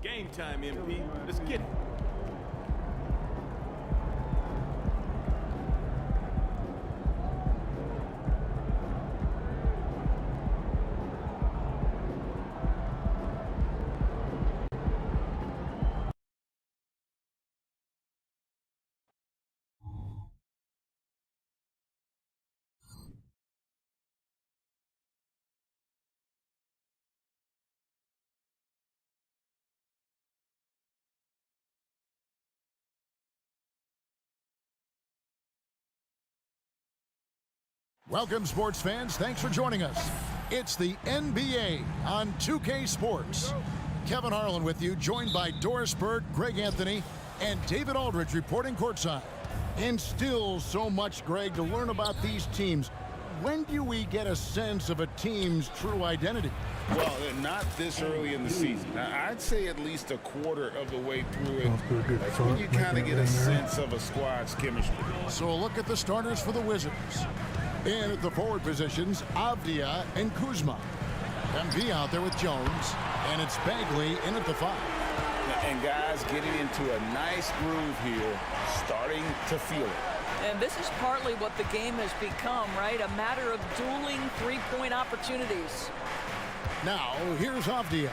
Game time, MP. Let's get it. Welcome, sports fans. Thanks for joining us. It's the NBA on 2K Sports. Kevin Harlan with you, joined by Doris Bird, Greg Anthony, and David Aldridge reporting courtside. And still so much, Greg, to learn about these teams. When do we get a sense of a team's true identity? Well, not this early in the season. Now, I'd say at least a quarter of the way through it. That's when you kind of get a sense of a squad's chemistry. So a look at the starters for the Wizards. In at the forward positions, Avdia and Kuzma. MP out there with Jones, and it's Bagley in at the 5. And guys getting into a nice groove here, starting to feel it. And this is partly what the game has become, right? A matter of dueling three-point opportunities. Now, here's Avdia.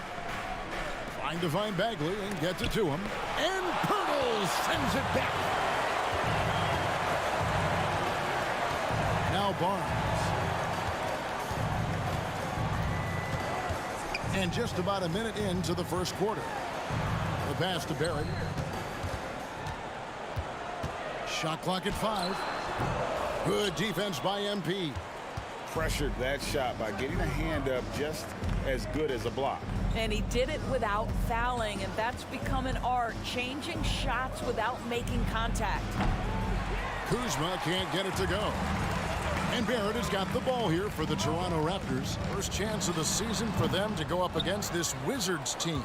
Trying to find Bagley and gets it to him. And Pirtle sends it back. Now Barnes. And just about a minute into the first quarter. The pass to Barrett. Shot clock at 5. Good defense by MP. Pressured that shot by getting a hand up just as good as a block. And he did it without fouling, and that's become an art, changing shots without making contact. Kuzma can't get it to go. And Barrett has got the ball here for the Toronto Raptors. First chance of the season for them to go up against this Wizards team.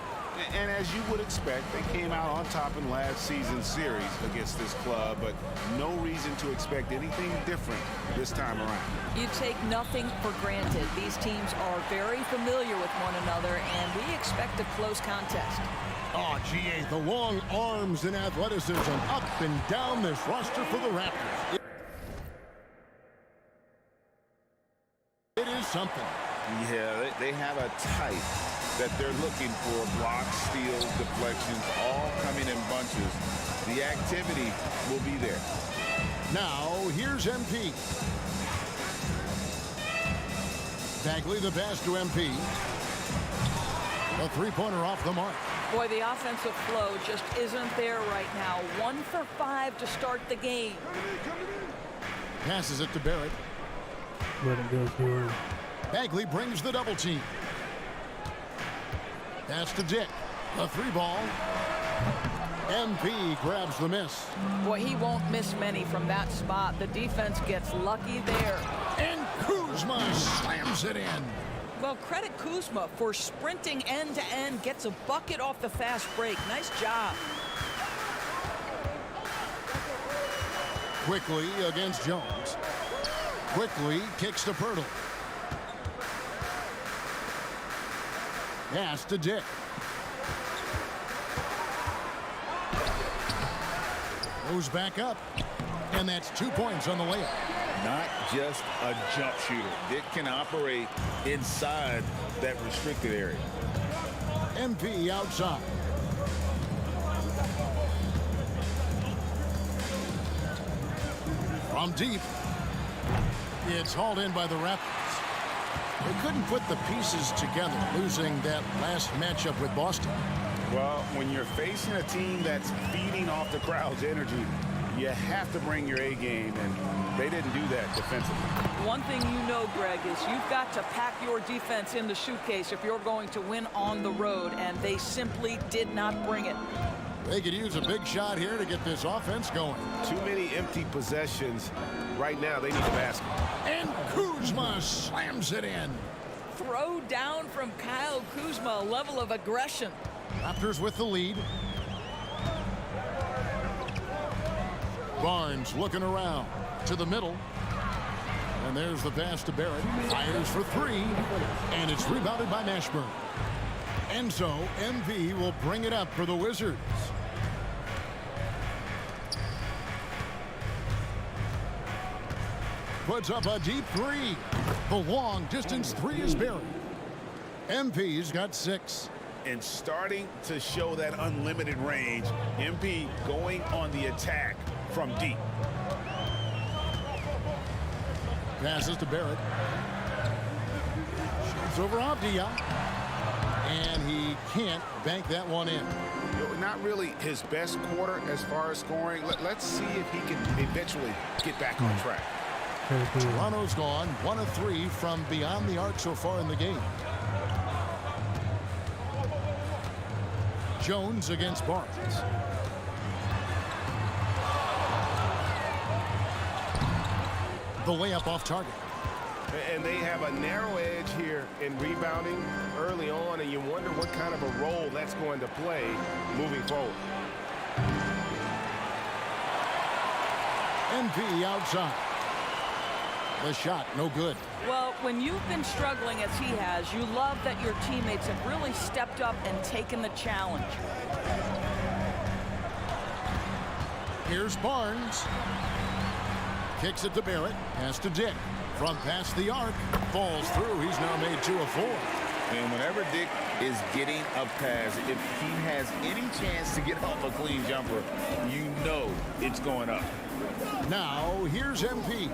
And as you would expect, they came out on top in last season's series against this club, but no reason to expect anything different this time around. You take nothing for granted. These teams are very familiar with one another, and we expect a close contest. Oh, GA, the long arms and athleticism up and down this roster for the Raptors. It is something. Yeah, they have a type that they're looking for. Blocks, steals, deflections, all coming in bunches. The activity will be there. Now, here's MP. Bagley, the pass to MP. A three-pointer off the mark. Boy, the offensive flow just isn't there right now. 1 for 5 to start the game. Passes it to Barrett. Let him go through. Bagley brings the double team. Pass to Dick. A 3-ball. MP grabs the miss. Boy, he won't miss many from that spot. The defense gets lucky there. And Kuzma slams it in. Well, credit Kuzma for sprinting end-to-end, gets a bucket off the fast break. Nice job. Quickly against Jones. Quickly kicks to Pirtle. Pass to Dick. Goes back up. And that's 2 points on the layup. Not just a jump shooter. Dick can operate inside that restricted area. MP outside. From deep. It's hauled in by the Raptors. They couldn't put the pieces together, losing that last matchup with Boston. Well, when you're facing a team that's feeding off the crowd's energy, you have to bring your A game, and they didn't do that defensively. One thing you know, Greg, is you've got to pack your defense in the suitcase if you're going to win on the road, and they simply did not bring it. They could use a big shot here to get this offense going. Too many empty possessions. Right now, they need a basket. And Kuzma slams it in. Throw down from Kyle Kuzma, a level of aggression. Raptors with the lead. Barnes looking around to the middle. And there's the pass to Barrett. Fires for 3. And it's rebounded by Mashburn. And so MV will bring it up for the Wizards. Puts up a deep three. The long distance three is buried. MV's got 6. And starting to show that unlimited range. MP going on the attack from deep. Passes to Barrett. Shoots over Avdia. And he can't bank that one in. Not really his best quarter as far as scoring. Let's see if he can eventually get back on track. Toronto's gone 1 of 3 from beyond the arc so far in the game. Jones against Barnes. The layup off target. And they have a narrow edge here in rebounding early on, and you wonder what kind of a role that's going to play moving forward. MP outside. The shot, no good. Well, when you've been struggling as he has, you love that your teammates have really stepped up and taken the challenge. Here's Barnes. Kicks it to Barrett. Pass to Dick. From past the arc. Falls through. He's now made 2 of 4. And whenever Dick is getting a pass, if he has any chance to get off a clean jumper, you know it's going up. Now, here's MP.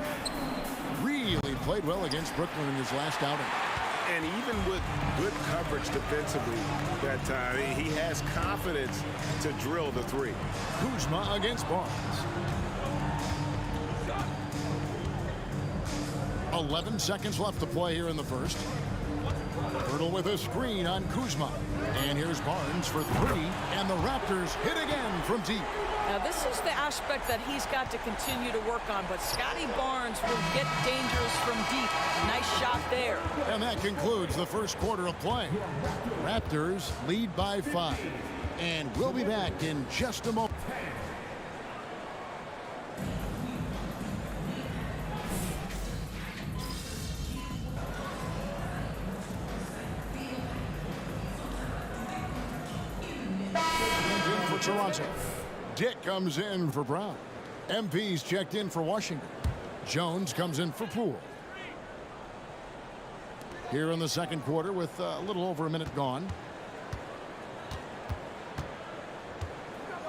Really played well against Brooklyn in his last outing. And even with good coverage defensively that time, he has confidence to drill the three. Kuzma against Barnes. 11 seconds left to play here in the first. Hurdle with a screen on Kuzma. And here's Barnes for 3. And the Raptors hit again from deep. Now, this is the aspect that he's got to continue to work on, but Scotty Barnes will get dangerous from deep. Nice shot there. And that concludes the first quarter of play. Raptors lead by 5. And we'll be back in just a moment. For Toronto. Dick comes in for Brown. MP's checked in for Washington. Jones comes in for Poole. Here in the second quarter with a little over a minute gone.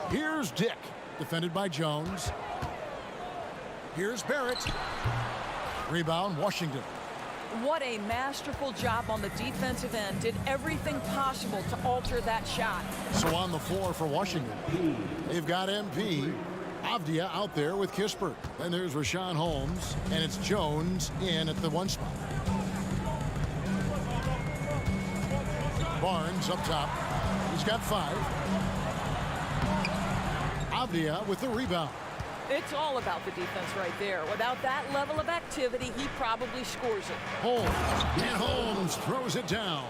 Here's Dick, defended by Jones. Here's Barrett. Rebound, Washington. What a masterful job on the defensive end. Did everything possible to alter that shot. So on the floor for Washington, they've got MP. Avdia out there with Kispert. Then there's Richaun Holmes, and it's Jones in at the 1 spot. Barnes up top. He's got 5. Avdia with the rebound. It's all about the defense right there. Without that level of activity, he probably scores it. Holmes, and Holmes throws it down.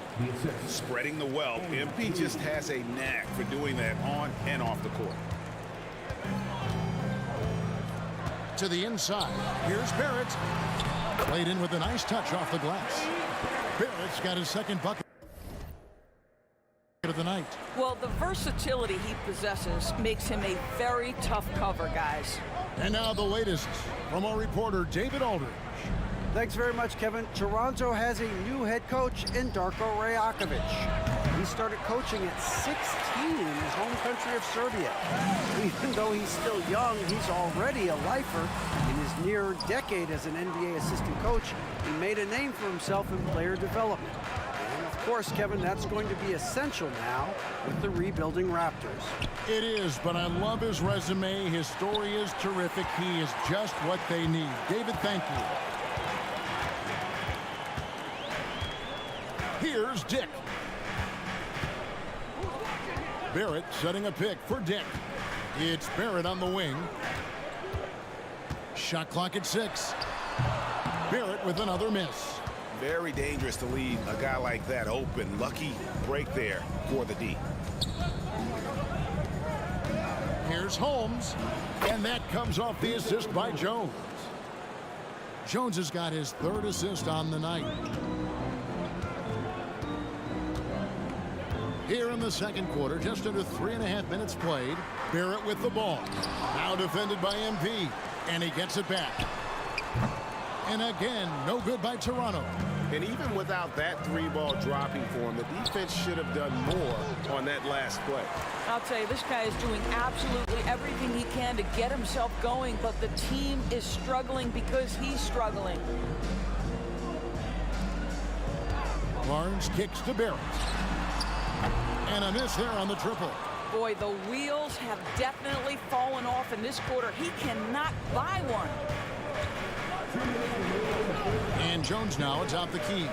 Spreading the wealth. MP just has a knack for doing that on and off the court. To the inside. Here's Barrett. Played in with a nice touch off the glass. Barrett's got his second bucket of the night. Well, the versatility he possesses makes him a very tough cover, guys. And now the latest from our reporter, David Aldridge. Thanks very much, Kevin. Toronto has a new head coach in Darko Rajakovic. He started coaching at 16 in his home country of Serbia. Even though he's still young, he's already a lifer. In his near decade as an NBA assistant coach, he made a name for himself in player development. And of course, Kevin, that's going to be essential now with the rebuilding Raptors. It is, but I love his resume. His story is terrific. He is just what they need. David, thank you. Here's Dick. Barrett setting a pick for Dick. It's Barrett on the wing. Shot clock at 6. Barrett with another miss. Very dangerous to leave a guy like that open. Lucky break there for the D. Here's Holmes. And that comes off the assist by Jones. Jones has got his 3rd assist on the night. Here in the second quarter, just under 3.5 minutes played. Barrett with the ball. Now defended by MP. And he gets it back. And again, no good by Toronto. And even without that three-ball dropping for him, the defense should have done more on that last play. I'll tell you, this guy is doing absolutely everything he can to get himself going, but the team is struggling because he's struggling. Barnes kicks to Barrett. And a miss there on the triple. Boy, the wheels have definitely fallen off in this quarter. He cannot buy one. And Jones now atop the key.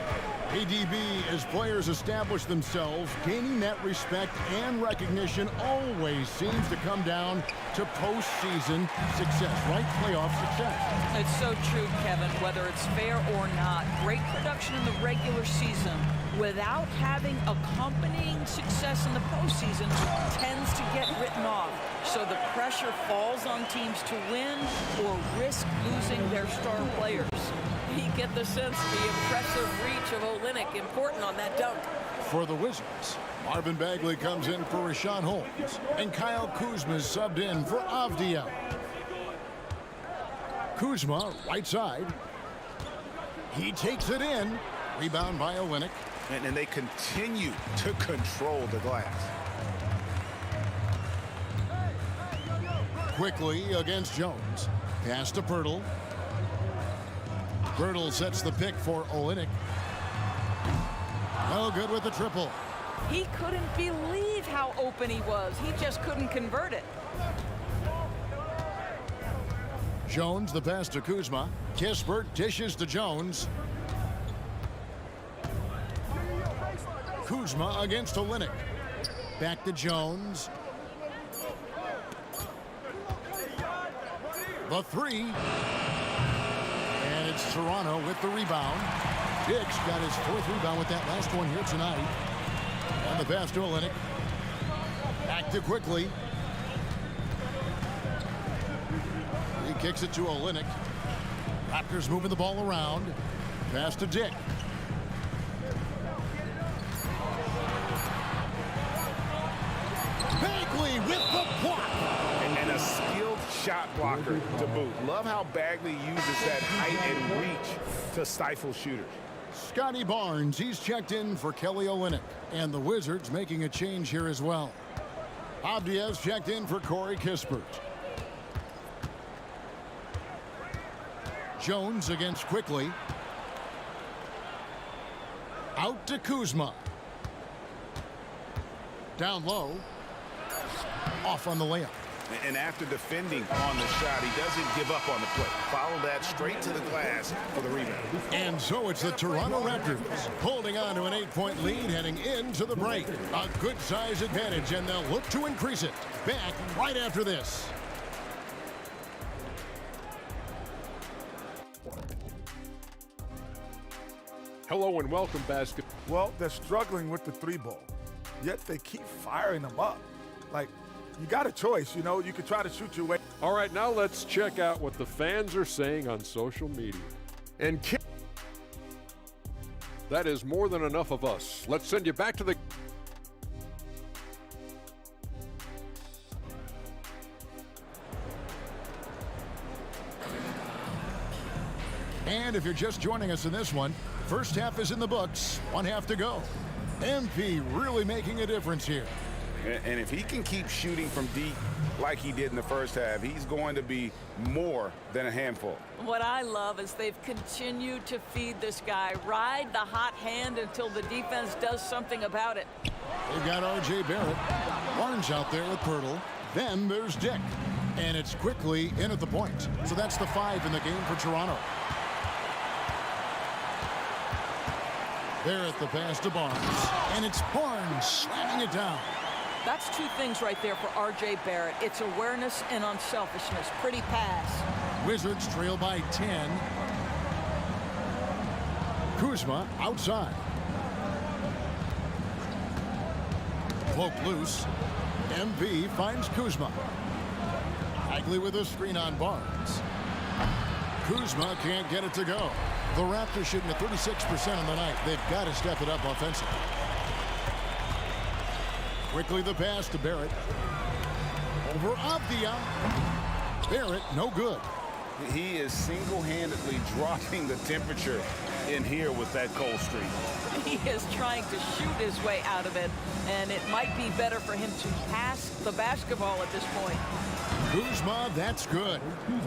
ADB, as players establish themselves, gaining that respect and recognition always seems to come down to postseason success, right? Playoff success. It's so true, Kevin, whether it's fair or not. Great production in the regular season without having accompanying success in the postseason tends to get written off. So the pressure falls on teams to win or risk losing their star players. You get the sense the impressive reach of Olynyk important on that dunk. For the Wizards, Marvin Bagley comes in for Richaun Holmes, and Kyle Kuzma is subbed in for Avdija. Kuzma, right side. He takes it in. Rebound by Olynyk. And they continue to control the glass. Quickly against Jones. Pass to Pirtle. Pirtle sets the pick for Olynyk. No good with the triple. He couldn't believe how open he was. He just couldn't convert it. Jones, the pass to Kuzma. Kispert dishes to Jones. Kuzma against Olynyk. Back to Jones. The three. And it's Toronto with the rebound. Dix got his 4th rebound with that last one here tonight. And the pass to Olynyk. Back to Quickly. He kicks it to Olynyk. Raptors moving the ball around. Pass to Dick. Bagley with the block. And a skilled shot blocker to boot. Love how Bagley uses that height and reach to stifle shooters. Scotty Barnes, he's checked in for Kelly Olynyk. And the Wizards making a change here as well. Avdija's checked in for Corey Kispert. Jones against Quickly. Out to Kuzma. Down low. Off on the layup. And after defending on the shot, he doesn't give up on the play. Follow that straight to the glass for the rebound. And so it's the Toronto Raptors holding on to an 8-point lead heading into the break. A good size advantage, and they'll look to increase it. Back right after this. Hello and welcome, basketball. Well, they're struggling with the 3-ball, yet they keep firing them up. Like, you got a choice, you know. You could try to shoot your way. All right, now let's check out what the fans are saying on social media. And that is more than enough of us. Let's send you back to the... And if you're just joining us in this one, first half is in the books, 1 half to go. MP really making a difference here. And if he can keep shooting from deep like he did in the first half, he's going to be more than a handful. What I love is they've continued to feed this guy, ride the hot hand until the defense does something about it. They've got R.J. Barrett. Barnes out there with Pirtle. Then there's Dick. And it's Quickly in at the point. So that's the 5 in the game for Toronto. Barrett the pass to Barnes. And it's Barnes slamming it down. That's 2 things right there for R.J. Barrett. It's awareness and unselfishness. Pretty pass. Wizards trail by 10. Kuzma outside. Cloak loose. MV finds Kuzma. Bagley with a screen on Barnes. Kuzma can't get it to go. The Raptors shooting at 36% on the night. They've got to step it up offensively. Quickly the pass to Barrett. Over Avdia. Barrett, no good. He is single-handedly dropping the temperature in here with that cold streak. He is trying to shoot his way out of it, and it might be better for him to pass the basketball at this point. Kuzma, that's good.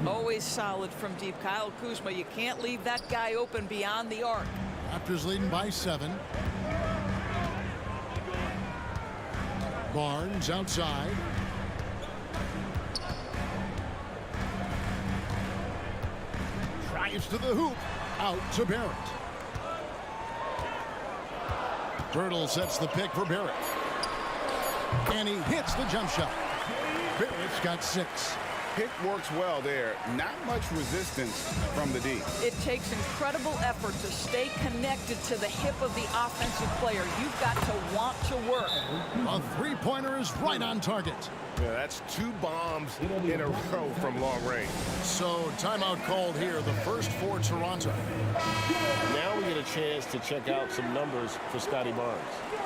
Always solid from deep. Kyle Kuzma, you can't leave that guy open beyond the arc. Raptors leading by 7. Barnes outside. Drives to the hoop. Out to Barrett. Turtle sets the pick for Barrett. And he hits the jump shot. Barrett's got 6. Pick works well there. Not much resistance from the D. It takes incredible effort to stay connected to the hip of the offensive player. You've got to want to work. A three-pointer is right on target. Yeah, that's 2 bombs in a row from long range. So timeout called here, the first for Toronto. Now we get a chance to check out some numbers for Scotty Barnes.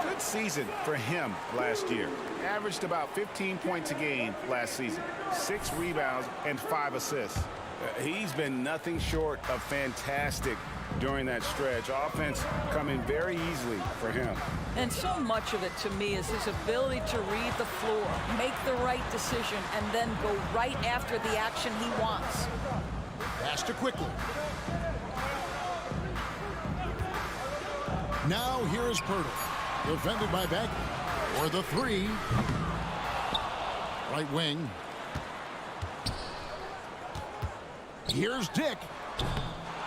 Good season for him last year. Averaged about 15 points a game last season. 6 rebounds and 5 assists. He's been nothing short of fantastic during that stretch. Offense coming very easily for him. And so much of it to me is his ability to read the floor, make the right decision, and then go right after the action he wants. Pass to quickly. Now here is Pirtle. Defended by Bagley. For the 3. Right wing. Here's Dick.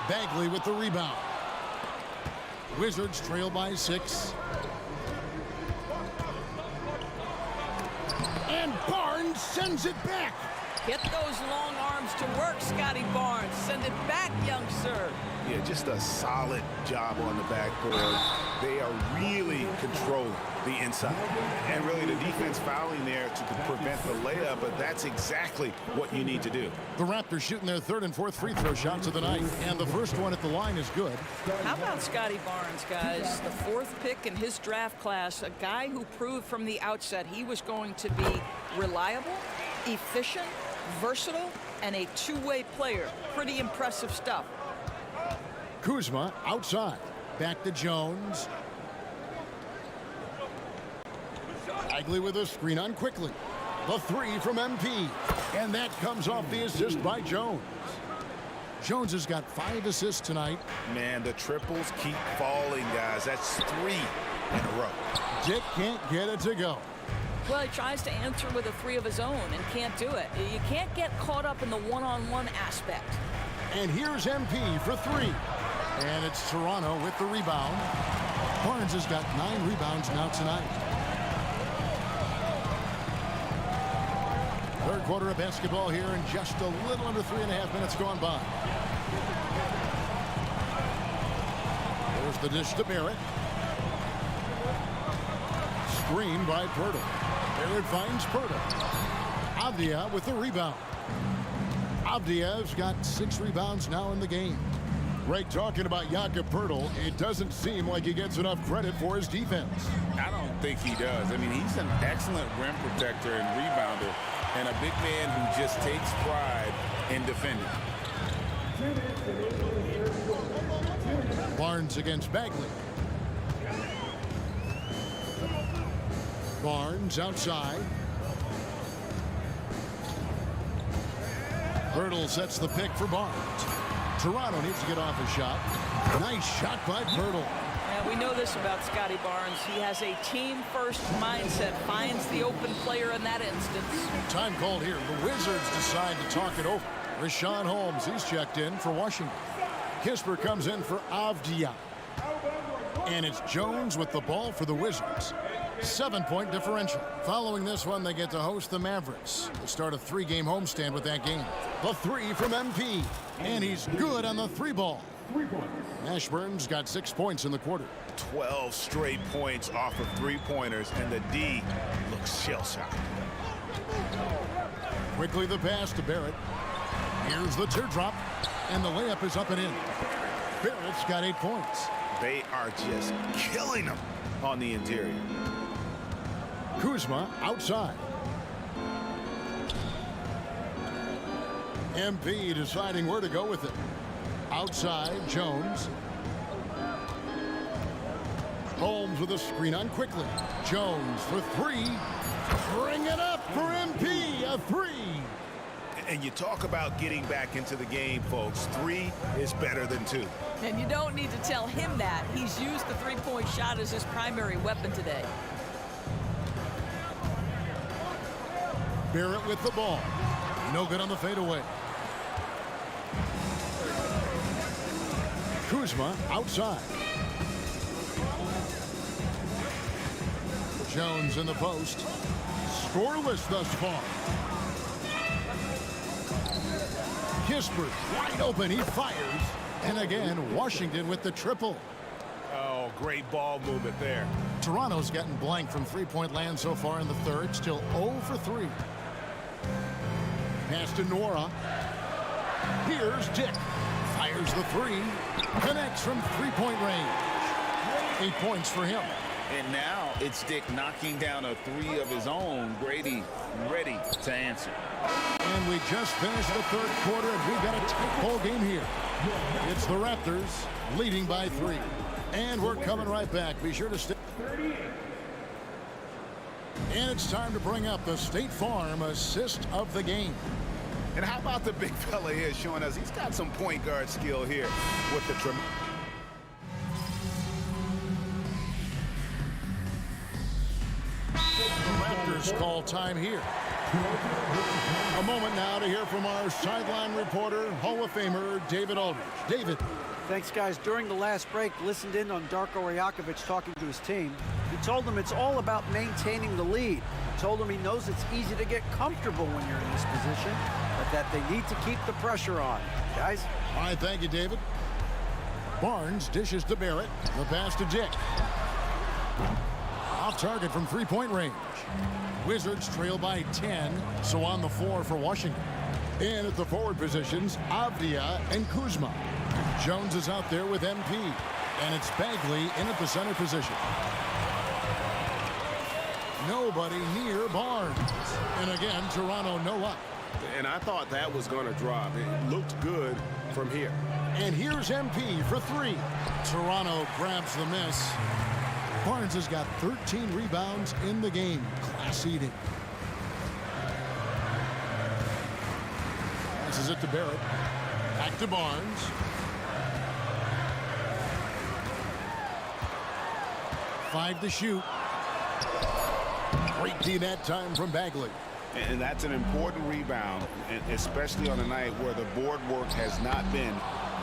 Bagley with the rebound. Wizards trail by 6. And Barnes sends it back. Get those long arms to work, Scotty Barnes. Send it back, young sir. Yeah, just a solid job on the backboard. They are really controlling the inside. And really the defense fouling there to prevent the layup, but that's exactly what you need to do. The Raptors shooting their 3rd and 4th free throw shots of the night. And the first one at the line is good. How about Scotty Barnes, guys? The 4th pick in his draft class, a guy who proved from the outset he was going to be reliable, efficient, versatile, and a two-way player. Pretty impressive stuff. Kuzma outside. Back to Jones. Bagley with a screen on quickly. The 3 from MP. And that comes off the assist by Jones. Jones has got 5 assists tonight. Man, the triples keep falling, guys. That's 3 in a row. Dick can't get it to go. Well, he tries to answer with a 3 of his own and can't do it. You can't get caught up in the one-on-one aspect. And here's MP for 3. And it's Toronto with the rebound. Barnes has got 9 rebounds now tonight. Third quarter of basketball here, and just a little under 3.5 minutes gone by. There's the dish to Barrett. Screen by Pirtle. Barrett finds Pirtle. Avdia with the rebound. Avdia's got 6 rebounds now in the game. Greg, talking about Jakob Pirtle, it doesn't seem like he gets enough credit for his defense. I don't think he does. I mean, he's an excellent rim protector and rebounder, and a big man who just takes pride in defending. Barnes against Bagley. Barnes outside. Pirtle sets the pick for Barnes. Toronto needs to get off a shot. Nice shot by Pirtle. Yeah, we know this about Scotty Barnes. He has a team-first mindset, finds the open player in that instance. Time called here. The Wizards decide to talk it over. Richaun Holmes, he's checked in for Washington. Kisper comes in for Avdia. And it's Jones with the ball for the Wizards. 7-point differential. Following this one, they get to host the Mavericks. They start a 3-game homestand with that game. The 3 from MP. And he's good on the 3 ball. Ashburn's got 6 points in the quarter. 12 straight points off of 3-pointers, and the D looks shell-shocked. Quickly the pass to Barrett. Here's the teardrop. And the layup is up and in. Barrett's got 8 points. They are just killing them on the interior. Kuzma outside. MP deciding where to go with it. Outside, Jones. Holmes with a screen on quickly. Jones for three. Bring it up for MP. A three. And you talk about getting back into the game, folks. 3 is better than 2. And you don't need to tell him that. He's used the three-point shot as his primary weapon today. Barrett with the ball. No good on the fadeaway. Kuzma outside. Jones in the post. Scoreless thus far. Kispert wide open. He fires. And again, Washington with the triple. Oh, great ball movement there. Toronto's gotten blank from three-point land so far in the third. Still 0 for 3. Pass to Nora. Here's Dick. Fires the three. Connects from three-point range. 8 points for him. And now it's Dick knocking down a 3 of his own. Grady ready to answer. And we just finished the third quarter, and we've got a tight ball game here. It's the Raptors leading by 3. And we're coming right back. Be sure to stay. And it's time to bring up the State Farm assist of the game. And how about the big fella here showing us he's got some point guard skill here with the Raptors call time here. A moment now to hear from our sideline reporter, Hall of Famer David Aldridge. David. Thanks, guys. During the last break, listened in on Darko Rajakovic talking to his team. He told them it's all about maintaining the lead. He told them he knows it's easy to get comfortable when you're in this position, but that they need to keep the pressure on. Guys? All right, thank you, David. Barnes dishes to Barrett. The pass to Dick. Off target from three-point range. Wizards trail by 10, so on the floor for Washington. And at the forward positions, Avdia and Kuzma. Jones is out there with MP, and it's Bagley in at the center position. Nobody near Barnes. And again, Toronto no up. And I thought that was going to drop. It looked good from here. And here's MP for 3. Toronto grabs the miss. Barnes has got 13 rebounds in the game. Class eating. This is it to Barrett. Back to Barnes. Five to shoot. Great D that time from Bagley. And that's an important rebound, especially on a night where the board work has not been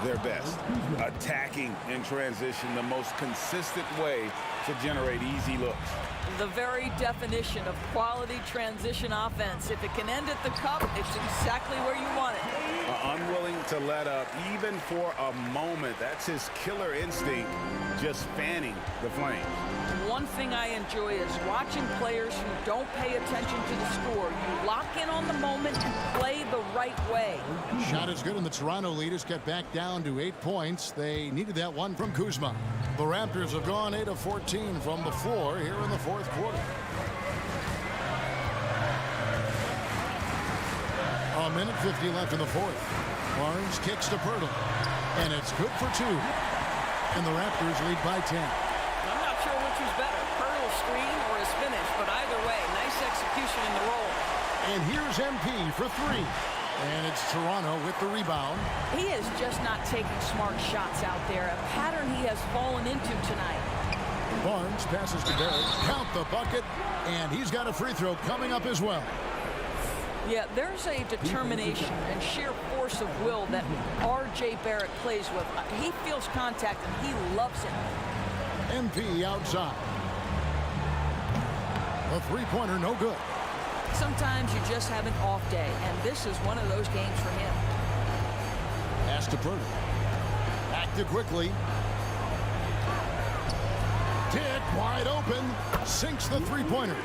their best. Attacking in transition, the most consistent way to generate easy looks. The very definition of quality transition offense. If it can end at the cup, it's exactly where you want it. Unwilling to let up even for a moment. That's his killer instinct, just fanning the flames. One thing I enjoy is watching players who don't pay attention to the score. You lock in on the moment and play the right way. Shot is good, and the Toronto lead is cut back down to 8 points. They needed that one from Kuzma. The Raptors have gone 8 of 14 from the floor here in the fourth quarter. A minute 50 left in the fourth. Barnes kicks to Pirtle, and it's good for 2. And the Raptors lead by 10. I'm not sure which was better, Pirtle's screen or his finish, but either way, nice execution in the roll. And here's MP for 3. And it's Toronto with the rebound. He is just not taking smart shots out there, a pattern he has fallen into tonight. Barnes passes to Barrett. Count the bucket, and he's got a free throw coming up as well. Yeah, there's a determination and sheer force of will that R.J. Barrett plays with. He feels contact, and he loves it. MP outside. The three-pointer no good. Sometimes you just have an off day, and this is one of those games for him. Pass to Pirtle. Back to quickly. Dick wide open, sinks the three-pointer.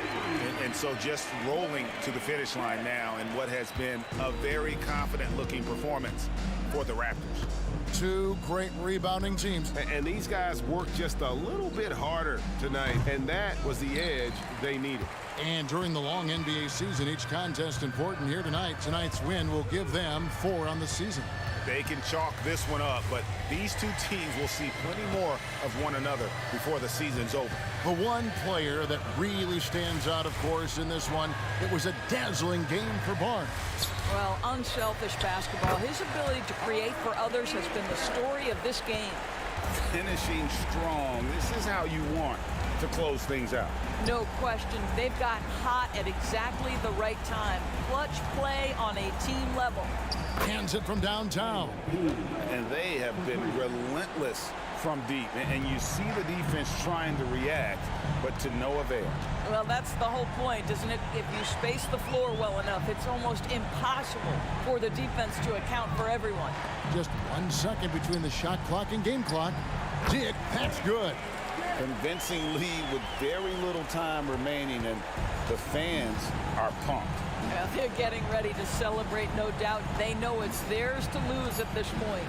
And so just rolling to the finish line now in what has been a very confident-looking performance for the Raptors. Two great rebounding teams. And these guys worked just a little bit harder tonight, and that was the edge they needed. And during the long NBA season, each contest important here tonight. Tonight's win will give them 4 on the season. They can chalk this one up, but these two teams will see plenty more of one another before the season's over. The one player that really stands out, of course, in this one, it was a dazzling game for Barnes. Well, unselfish basketball. His ability to create for others has been the story of this game. Finishing strong. This is how you want to close things out. No question. They've got hot at exactly the right time. Clutch play on a team level. Hands it from downtown. And they have been relentless from deep. And you see the defense trying to react, but to no avail. Well, that's the whole point, isn't it? If you space the floor well enough, it's almost impossible for the defense to account for everyone. Just 1 second between the shot clock and game clock. Dick, that's good. Convincing lead with very little time remaining, and the fans are pumped. Well, they're getting ready to celebrate, no doubt. They know it's theirs to lose at this point.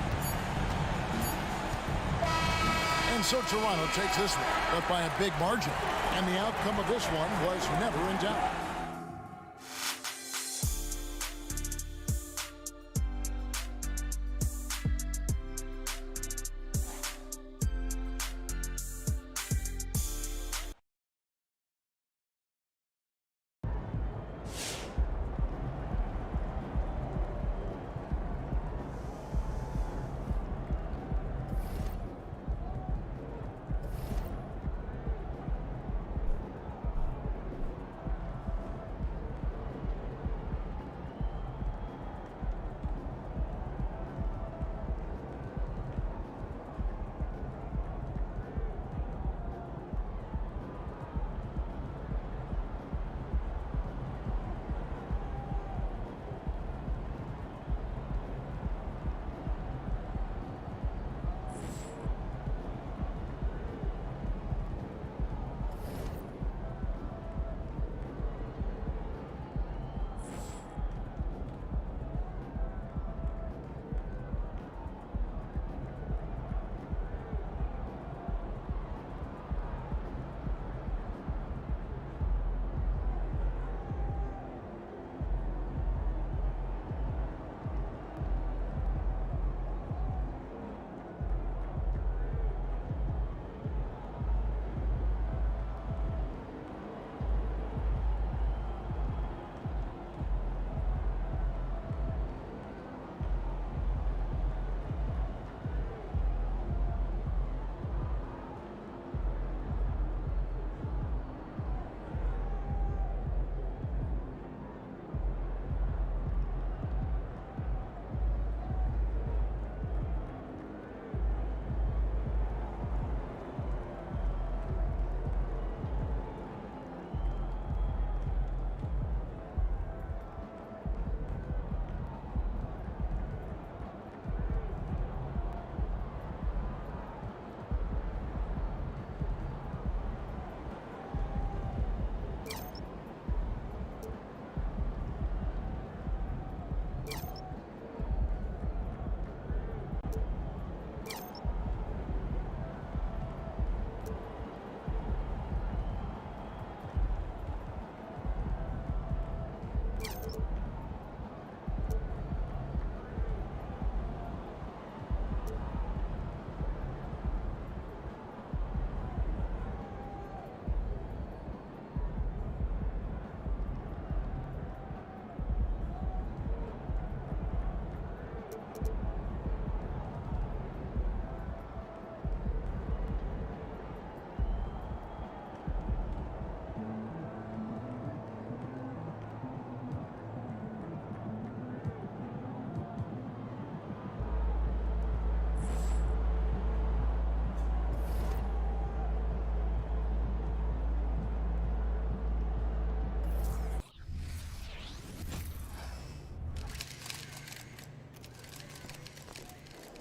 And so Toronto takes this one, but by a big margin. And the outcome of this one was never in doubt.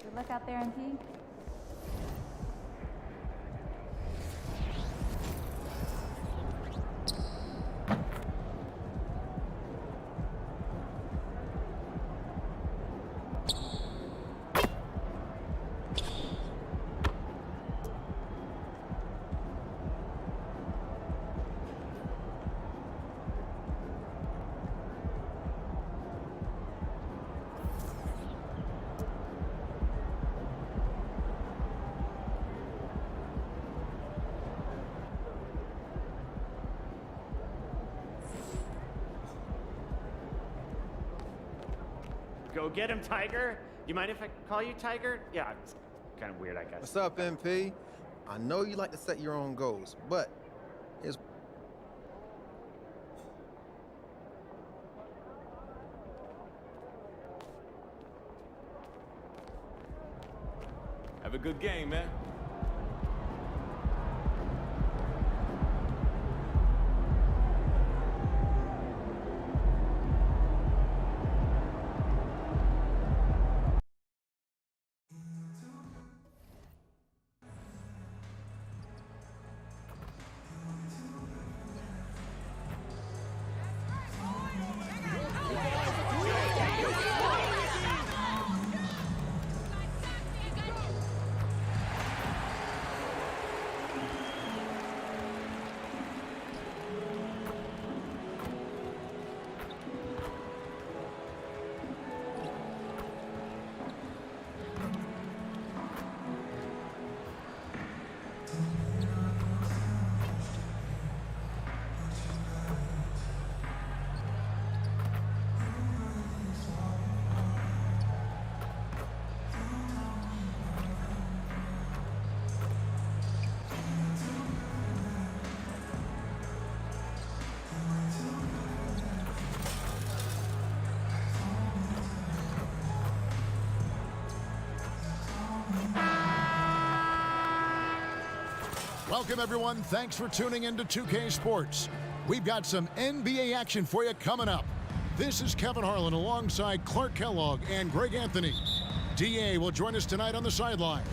Good luck out there, NT. Go get him, Tiger. You mind if I call you Tiger? Yeah, it's kind of weird, I guess. What's up, MP? I know you like to set your own goals, but here's... Have a good game, man. Welcome, everyone. Thanks for tuning in to 2K Sports. We've got some NBA action for you coming up. This is Kevin Harlan alongside Clark Kellogg and Greg Anthony. DA will join us tonight on the sideline.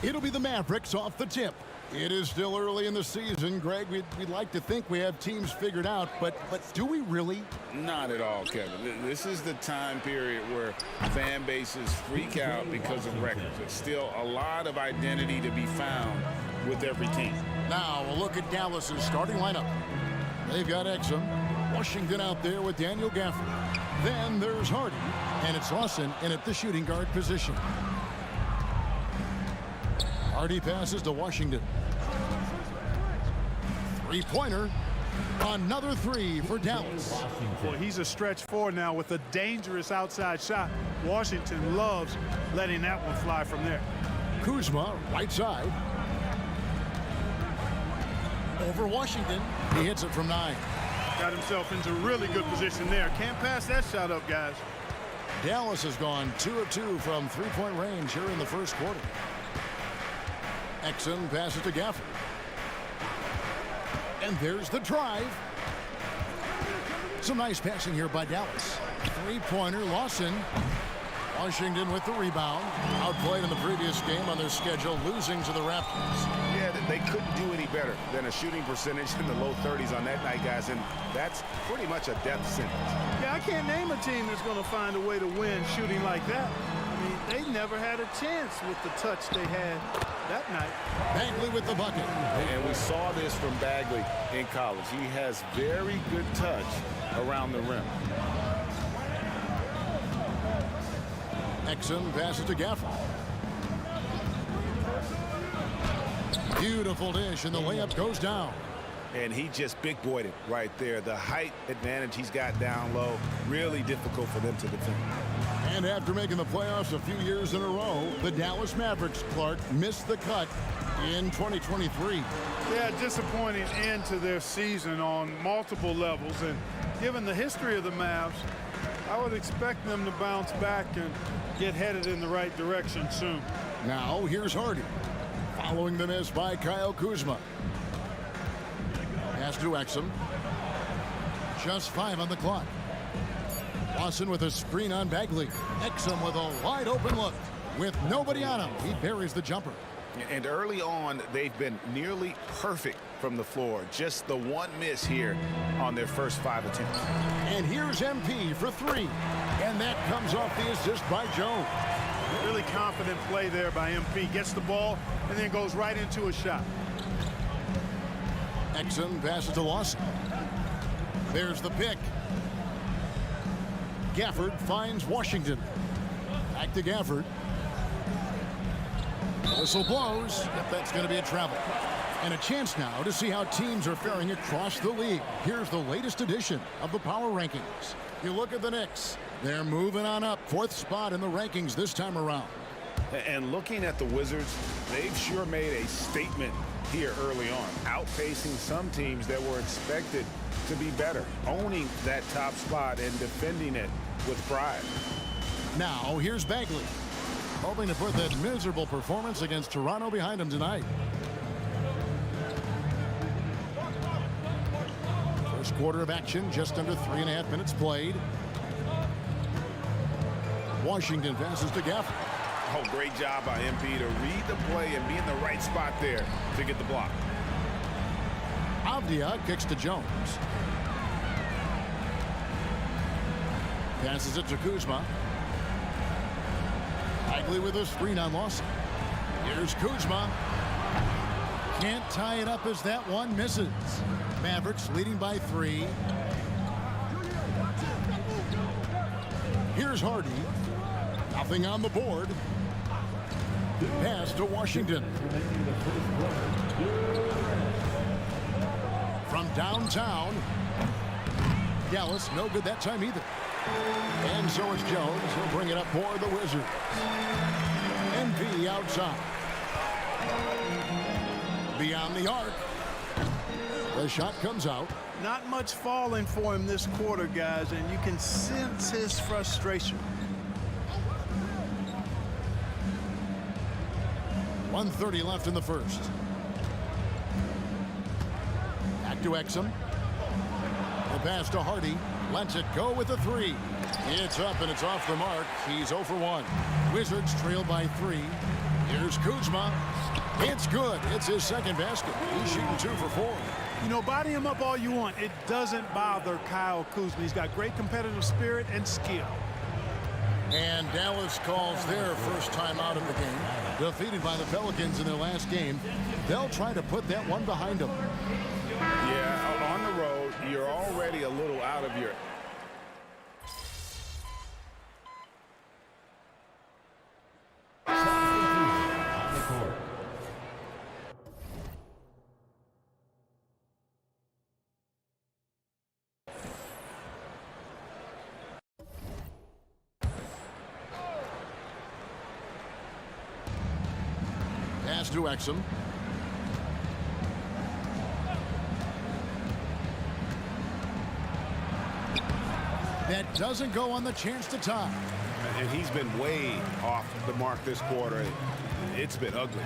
It'll be the Mavericks off the tip. It is still early in the season, Greg. We'd like to think we have teams figured out, but do we really? Not at all, Kevin. This is the time period where fan bases freak out because of records. There's still a lot of identity to be found with every team. Now we'll look at Dallas's starting lineup. They've got Exum, Washington out there with Daniel Gafford. Then there's Hardy, and it's Lawson in at the shooting guard position. Hardy passes to Washington. Three-pointer. Another three for Dallas. Well, he's a stretch four now with a dangerous outside shot. Washington loves letting that one fly from there. Kuzma, right side. Over Washington. He hits it from 9. Got himself into really good position there. Can't pass that shot up, guys. Dallas has gone 2 of 2 from three-point range here in the first quarter. Exum passes to Gafford. And there's the drive. Some nice passing here by Dallas. Three-pointer, Lawson. Washington with the rebound. Outplayed in the previous game on their schedule, losing to the Raptors. Yeah, they couldn't do any better than a shooting percentage in the low 30s on that night, guys, and that's pretty much a death sentence. Yeah, I can't name a team that's going to find a way to win shooting like that. I mean, they never had a chance with the touch they had that night. Bagley with the bucket. And we saw this from Bagley in college. He has very good touch around the rim. Exum passes to Gafford. Beautiful dish, and the layup goes down. And he just big-boyed it right there. The height advantage he's got down low, really difficult for them to defend. And after making the playoffs a few years in a row, the Dallas Mavericks, Clark, missed the cut in 2023. Yeah, disappointing end to their season on multiple levels. And given the history of the Mavs, I would expect them to bounce back and get headed in the right direction soon. Now, here's Hardy. Following the miss by Kyle Kuzma. Pass to Exum. Just 5 on the clock. Lawson with a screen on Bagley. Exum with a wide open look. With nobody on him, he buries the jumper. And early on, they've been nearly perfect from the floor. Just the one miss here on their first 5 attempts. And here's MP for 3. And that comes off the assist by Jones. Really confident play there by MP. Gets the ball and then goes right into a shot. Exum passes to Lawson. There's the pick. Gafford finds Washington. Back to Gafford. Whistle blows. If that's going to be a travel. And a chance now to see how teams are faring across the league. Here's the latest edition of the Power Rankings. You look at the Knicks. They're moving on up. 4th spot in the rankings this time around. And looking at the Wizards, they've sure made a statement here early on, outpacing some teams that were expected to be better, owning that top spot and defending it with pride. Now, here's Bagley, hoping to put that miserable performance against Toronto behind him tonight. First quarter of action, just under 3.5 minutes played. Washington passes to Gafford. Oh, great job by MP to read the play and be in the right spot there to get the block. Avdia kicks to Jones. Passes it to Kuzma. Bagley with a screen on Lawson. Here's Kuzma. Can't tie it up as that one misses. Mavericks leading by 3. Here's Hardy. Nothing on the board. Pass to Washington. From downtown. Dallas, no good that time either. And so is Jones. He'll bring it up for the Wizards. MP outside. Beyond the arc. The shot comes out. Not much falling for him this quarter, guys, and you can sense his frustration. 1:30 left in the first. Back to Exum. The pass to Hardy. Lets it go with a 3. It's up and it's off the mark. He's 0 for 1. Wizards trail by 3. Here's Kuzma. It's good. It's his second basket. He's shooting 2 for 4. You know, body him up all you want. It doesn't bother Kyle Kuzma. He's got great competitive spirit and skill. And Dallas calls their first time out of the game. Defeated by the Pelicans in their last game. They'll try to put that one behind them. Yeah, on the road, you're already a little out of your... Pass to Exum. That doesn't go on the chance to tie. And he's been way off the mark this quarter. It's been ugly.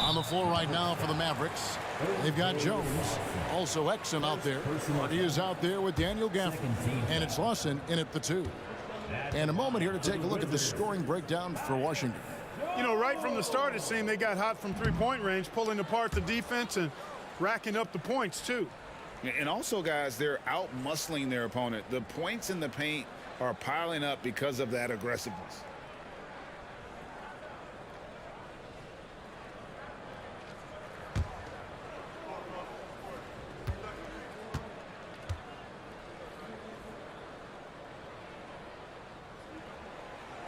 On the floor right now for the Mavericks. They've got Jones. Also Exum out there. He is out there with Daniel Gafford. And it's Lawson in at the 2. And a moment here to take a look at the scoring breakdown for Washington. You know, right from the start, it seemed they got hot from three-point range, pulling apart the defense and racking up the points, too. And also, guys, they're out-muscling their opponent. The points in the paint are piling up because of that aggressiveness.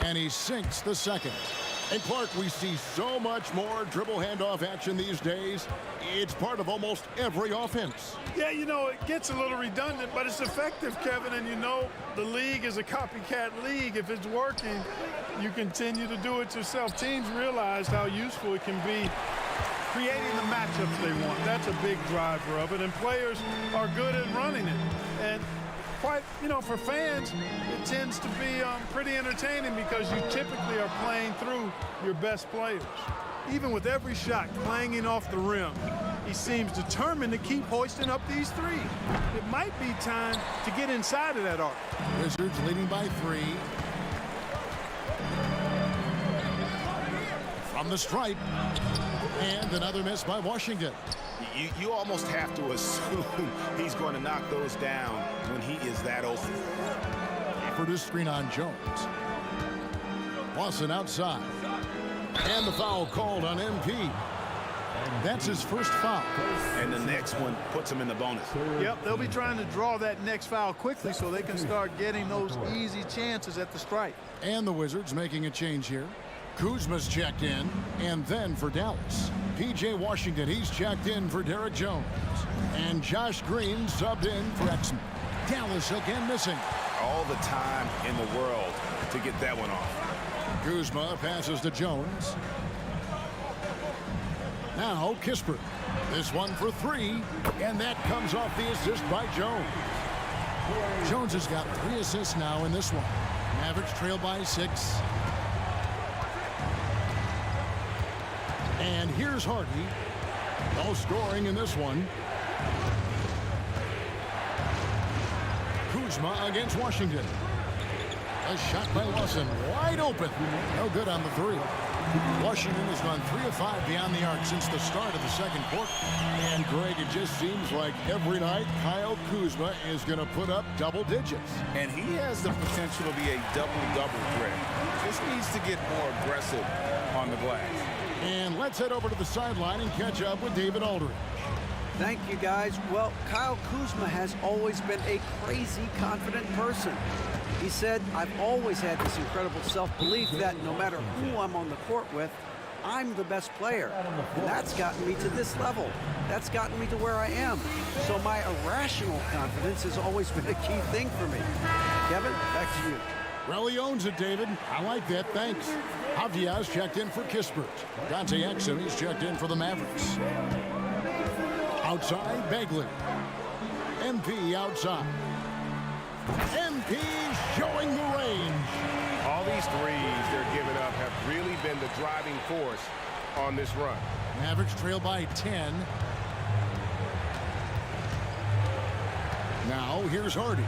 And he sinks the second. And Clark, we see so much more dribble handoff action these days. It's part of almost every offense. Yeah, you know, it gets a little redundant, but it's effective, Kevin. And you know, the league is a copycat league. If it's working, you continue to do it yourself. Teams realize how useful it can be creating the matchups they want. That's a big driver of it. And players are good at running it. And quite, you know, for fans, it tends to be pretty entertaining because you typically are playing through your best players. Even with every shot clanging off the rim, he seems determined to keep hoisting up these threes. It might be time to get inside of that arc. Wizards leading by 3. From the stripe. And another miss by Washington. You almost have to assume he's going to knock those down when he is that open. For the screen on Jones. Lawson outside. And the foul called on MP. That's his first foul. And the next one puts him in the bonus. Yep, they'll be trying to draw that next foul quickly so they can start getting those easy chances at the stripe. And the Wizards making a change here. Kuzma's checked in, and then for Dallas. P.J. Washington, he's checked in for Derek Jones. And Josh Green subbed in for Exum. Dallas again missing. all the time in the world to get that one off. Kuzma passes to Jones. Now Kispert. This one for three, and that comes off the assist by Jones. Jones has got 3 assists now in this one. Mavericks trail by 6. And here's Hardy. No scoring in this one. Kuzma against Washington. A shot by Lawson, wide open. No good on the 3. Washington has gone 3 of 5 beyond the arc since the start of the second quarter. And Greg, it just seems like every night Kyle Kuzma is going to put up double digits. And he has the potential to be a double-double threat. Just needs to get more aggressive on the glass. And let's head over to the sideline and catch up with David Aldridge. Thank you, guys. Well, Kyle Kuzma has always been a crazy confident person. He said, I've always had this incredible self-belief that no matter who I'm on the court with, I'm the best player. And that's gotten me to this level. That's gotten me to where I am. So my irrational confidence has always been a key thing for me. Kevin, back to you. Well, he owns it, David. I like that. Thanks. Avdia's checked in for Kispert. Dante Exum, he's checked in for the Mavericks. Outside, Bagley. MP outside. MP showing the range. All these threes they're giving up have really been the driving force on this run. Mavericks trail by 10. Now here's Hardy.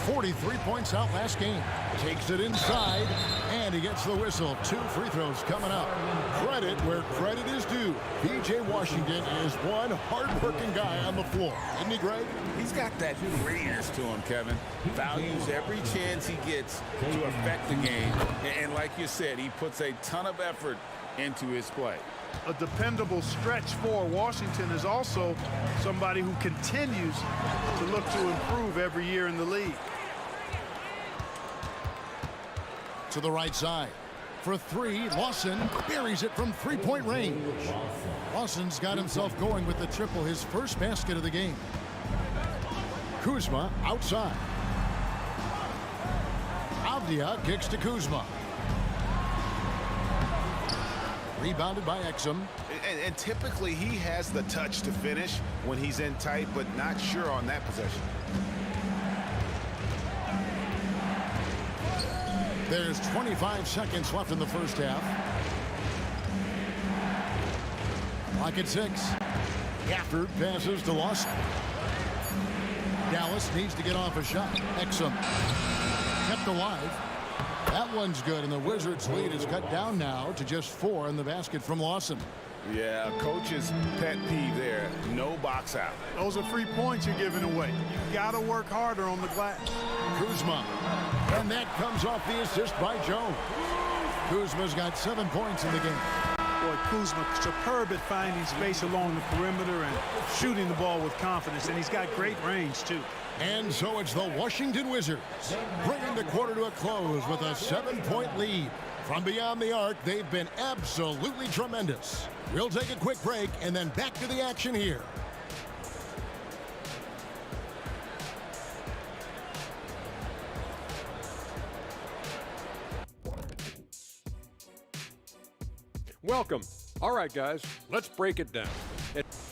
43 points out last game. Takes it inside, and he gets the whistle. 2 free throws coming up. Credit where credit is due. P.J. Washington is one hard-working guy on the floor. Isn't he, Greg? He's got that grittiness to him, Kevin. Values every chance he gets to affect the game. And like you said, he puts a ton of effort into his play. A dependable stretch for Washington is also somebody who continues to look to improve every year in the league. To the right side. For 3, Lawson buries it from 3-point range. Lawson's got himself going with the triple, his first basket of the game. Kuzma outside. Avdia kicks to Kuzma. Rebounded by Exum. And typically he has the touch to finish when he's in tight, but not sure on that possession. There's 25 seconds left in the first half. Clock at 6. Gafford passes to Lawson. Dallas needs to get off a shot. Exum kept alive. That one's good, and the Wizards' lead is cut down now to just 4 in the basket from Lawson. Yeah, coach's pet peeve there. No box out. Those are free points you're giving away. You got to work harder on the glass. Kuzma. And that comes off the assist by Jones. Kuzma's got 7 points in the game. Boy, Kuzma superb at finding space along the perimeter and shooting the ball with confidence, and he's got great range, too. And so it's the Washington Wizards bringing the quarter to a close with a 7-point lead. From beyond the arc, they've been absolutely tremendous. We'll take a quick break and then back to the action here. Welcome. All right, guys, let's break it down.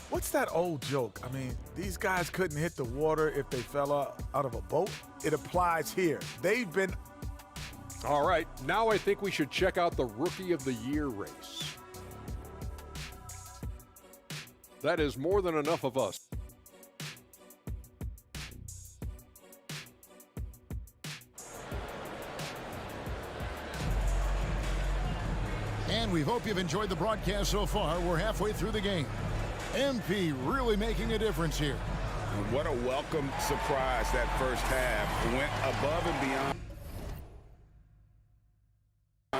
What's that old joke? I mean, these guys couldn't hit the water if they fell out of a boat. It applies here. They've been... All right, now I think we should check out the Rookie of the Year race. That is more than enough of us. And we hope you've enjoyed the broadcast so far. We're halfway through the game. MP really making a difference here. What a welcome surprise that first half. Went above and beyond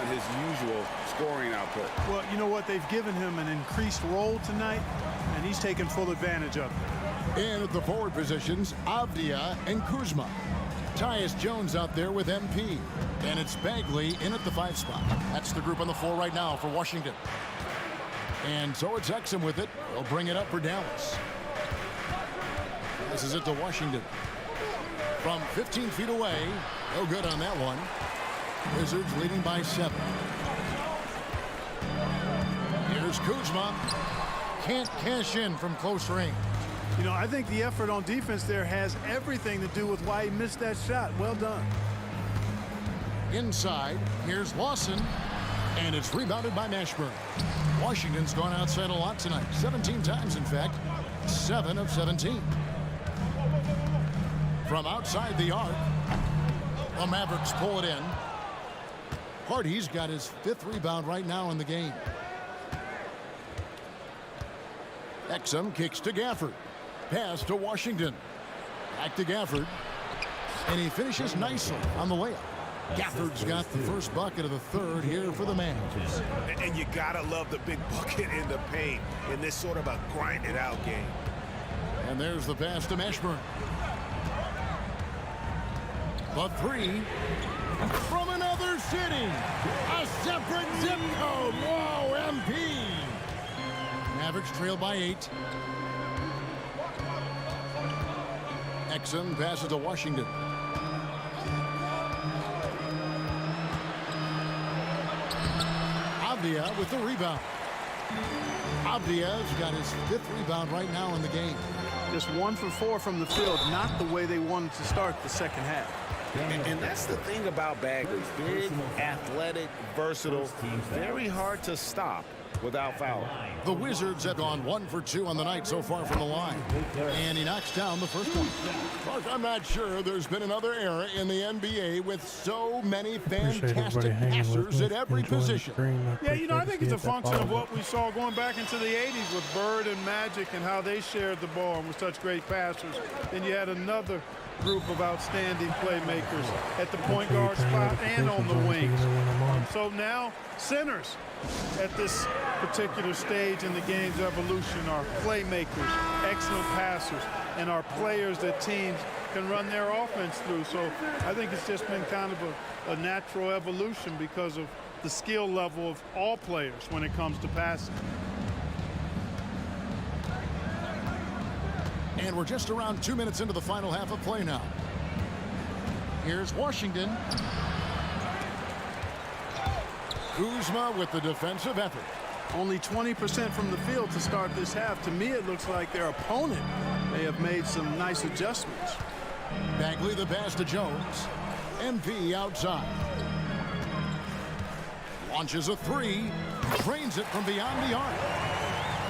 his usual scoring output. Well, you know what? They've given him an increased role tonight, and he's taken full advantage of it. And at the forward positions, Avdia and Kuzma. Tyus Jones out there with MP. And it's Bagley in at the 5 spot. That's the group on the floor right now for Washington. And so it's Exum with it. They'll bring it up for Dallas. This is it to Washington. From 15 feet away. No good on that one. Wizards leading by 7. Here's Kuzma. Can't cash in from close range. You know, I think the effort on defense there has everything to do with why he missed that shot. Well done. Inside, here's Lawson, and it's rebounded by Mashburn. Washington's gone outside a lot tonight. 17 times, in fact. 7 of 17. From outside the arc, the Mavericks pull it in. Hardy's got his 5th rebound right now in the game. Exum kicks to Gafford. Pass to Washington. Back to Gafford. And he finishes nicely on the layup. Gafford's got the first bucket of the 3rd here for the Mavs. And you gotta love the big bucket in the paint in this sort of a grinded-out game. And there's the pass to Mashburn. The 3 from another city. A separate zip code. Whoa, MP. Mavericks trail by 8. Exum passes to Washington. Avdia with the rebound. Avdia's got his 5th rebound right now in the game. Just 1 for 4 from the field, not the way they wanted to start the second half. And that's the thing about Bagley. Big, athletic, versatile, very hard to stop without fouling. The Wizards have gone 1 for 2 on the night so far from the line. And he knocks down the first one. Mark, I'm not sure there's been another era in the NBA with so many fantastic passers at every position. Yeah, you know, I think it's a function of what we saw going back into the 80s with Bird and Magic and how they shared the ball and were such great passers. Then you had another group of outstanding playmakers at the point guard spot and on the wings. So now centers at this particular stage in the game's evolution are playmakers, excellent passers, and are players that teams can run their offense through. So I think it's just been kind of a natural evolution because of the skill level of all players when it comes to passing. And we're just around 2 minutes into the final half of play now. Here's Washington. Kuzma with the defensive effort. Only 20% from the field to start this half. To me, it looks like their opponent may have made some nice adjustments. Bagley the pass to Jones. MP outside. Launches a 3. Drains it from beyond the arc.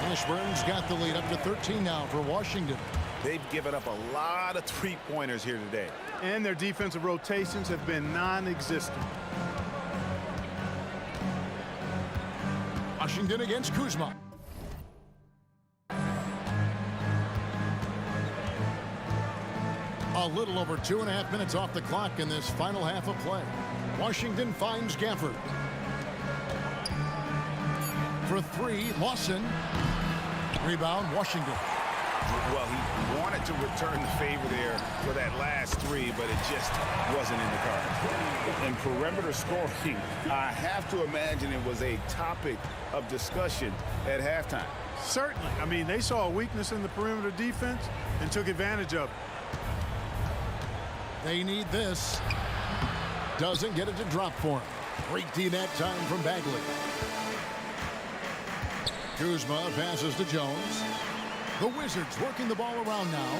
Mashburn's got the lead up to 13 now for Washington. They've given up a lot of 3-pointers here today. And their defensive rotations have been non-existent. Washington against Kuzma. A little over 2.5 minutes off the clock in this final half of play. Washington finds Gafford. For 3, Lawson. Rebound, Washington. Well, he wanted to return the favor there for that last 3, but it just wasn't in the cards. And perimeter scoring, I have to imagine it was a topic of discussion at halftime. Certainly. I mean, they saw a weakness in the perimeter defense and took advantage of it. They need this. Doesn't get it to drop for him. Great D that time from Bagley. Kuzma passes to Jones. The Wizards working the ball around now.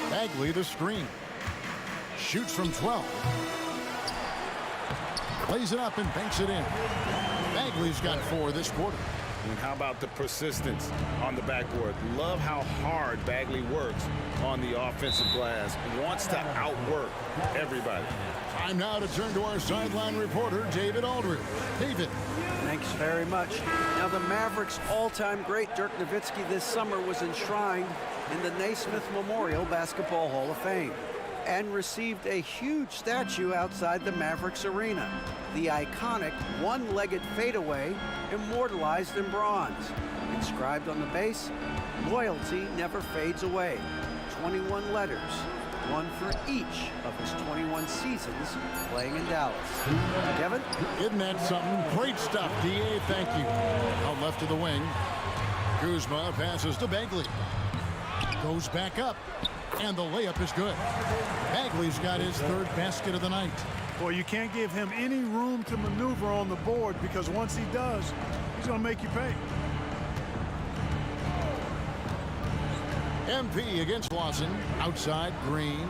Bagley the screen. Shoots from 12. Plays it up and banks it in. Bagley's got 4 this quarter. And how about the persistence on the backboard? Love how hard Bagley works on the offensive glass. Wants to outwork everybody. Time now to turn to our sideline reporter, David Aldridge. David. Thanks very much. Now, the Mavericks' all-time great Dirk Nowitzki this summer was enshrined in the Naismith Memorial Basketball Hall of Fame and received a huge statue outside the Mavericks arena. The iconic one-legged fadeaway immortalized in bronze. Inscribed on the base, loyalty never fades away. 21 letters, one for each of his 21 seasons playing in Dallas. Kevin? Isn't that something? Great stuff, D.A. Thank you. Out left to the wing. Kuzma passes to Bagley. Goes back up, and the layup is good. Bagley's got his third basket of the night. Well, you can't give him any room to maneuver on the board because once he does, he's going to make you pay. MP against Lawson. Outside, Green.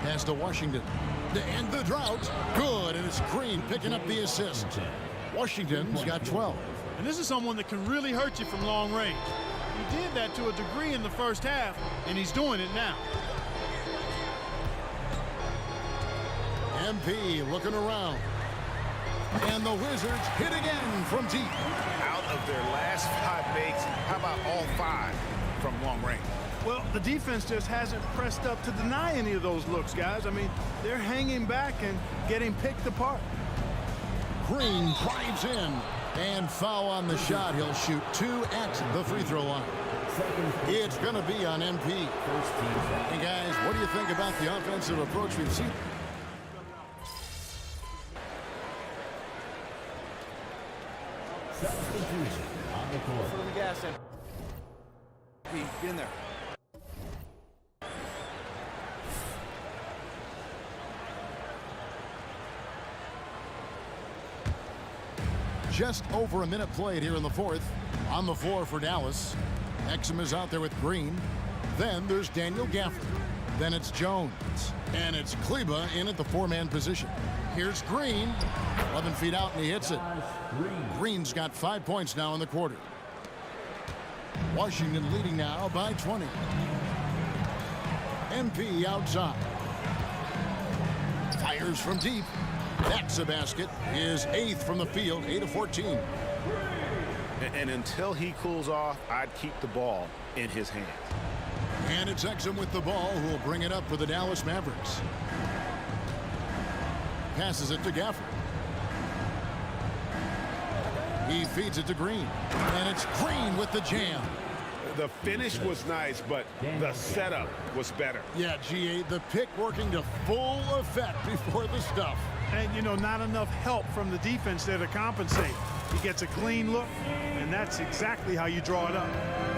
Pass to Washington. To end the drought. Good, and it's Green picking up the assist. Washington's got 12. And this is someone that can really hurt you from long range. He did that to a degree in the first half, and he's doing it now. MP looking around. And the Wizards hit again from deep. Out of their last 5 makes, how about all 5 from long range? Well, the defense just hasn't pressed up to deny any of those looks, guys. I mean, they're hanging back and getting picked apart. Green drives in. And foul on the shot. He'll shoot 2 at the free throw line. It's going to be on MP. Hey, guys, what do you think about the offensive approach we've seen? Substitution on the court. Put the gas in. Get in there. Just over a minute played here in the fourth. On the floor for Dallas. Exum is out there with Green. Then there's Daniel Gafford. Then it's Jones. And it's Kleba in at the 4-man position. Here's Green. 11 feet out, and he hits it. Green's got 5 points now in the quarter. Washington leading now by 20. MP outside. Fires from deep. That's a basket. His 8th from the field, 8 of 14. And until he cools off, I'd keep the ball in his hands. And it's Exum with the ball, who will bring it up for the Dallas Mavericks. Passes it to Gafford. He feeds it to Green. And it's Green with the jam. The finish was nice, but the setup was better. Yeah, GA, the pick working to full effect before the stuff. And, you know, not enough help from the defense there to compensate. He gets a clean look, and that's exactly how you draw it up.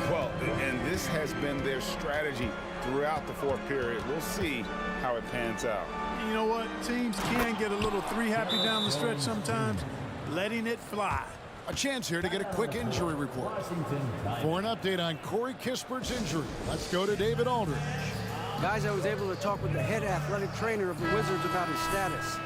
Well, and this has been their strategy throughout the fourth period. We'll see how it pans out. You know what? Teams can get a little three-happy down the stretch sometimes, letting it fly. A chance here to get a quick injury report. For an update on Corey Kispert's injury, let's go to David Aldridge. Guys, I was able to talk with the head athletic trainer of the Wizards about his status.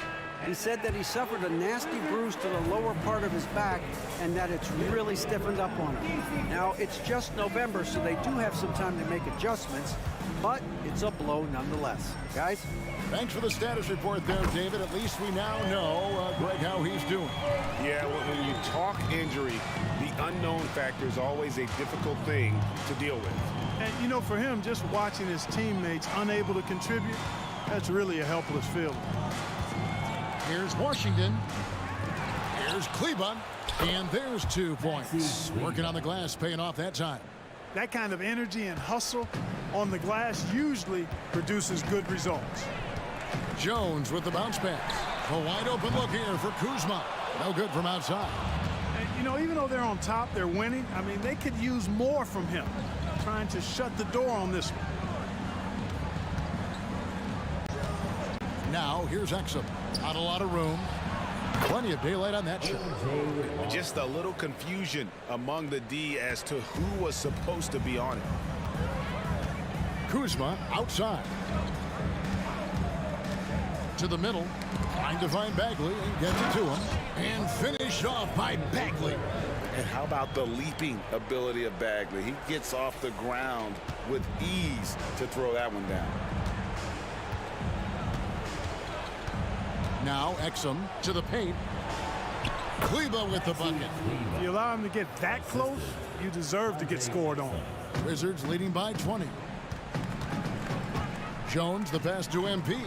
He said that he suffered a nasty bruise to the lower part of his back and that it's really stiffened up on him. Now, it's just November, so they do have some time to make adjustments, but it's a blow nonetheless. Guys? Thanks for the status report there, David. At least we now know, Greg, how he's doing. Yeah, when you talk injury, the unknown factor is always a difficult thing to deal with. And, you know, for him, just watching his teammates unable to contribute, that's really a helpless feeling. Here's Washington. Here's Kleba. And there's 2 points. Working on the glass, paying off that time. That kind of energy and hustle on the glass usually produces good results. Jones with the bounce pass. A wide open look here for Kuzma. No good from outside. And, you know, even though they're on top, they're winning. I mean, they could use more from him. Trying to shut the door on this one. Now, here's Exum. Not a lot of room. Plenty of daylight on that shot. Just a little confusion among the D as to who was supposed to be on it. Kuzma outside. To the middle. Trying to find Bagley and gets it to him. And finished off by Bagley. And how about the leaping ability of Bagley? He gets off the ground with ease to throw that one down. Now Exum to the paint. Kleba with the bucket. If you allow him to get that close, you deserve to get scored on. Wizards leading by 20. Jones the pass to MP.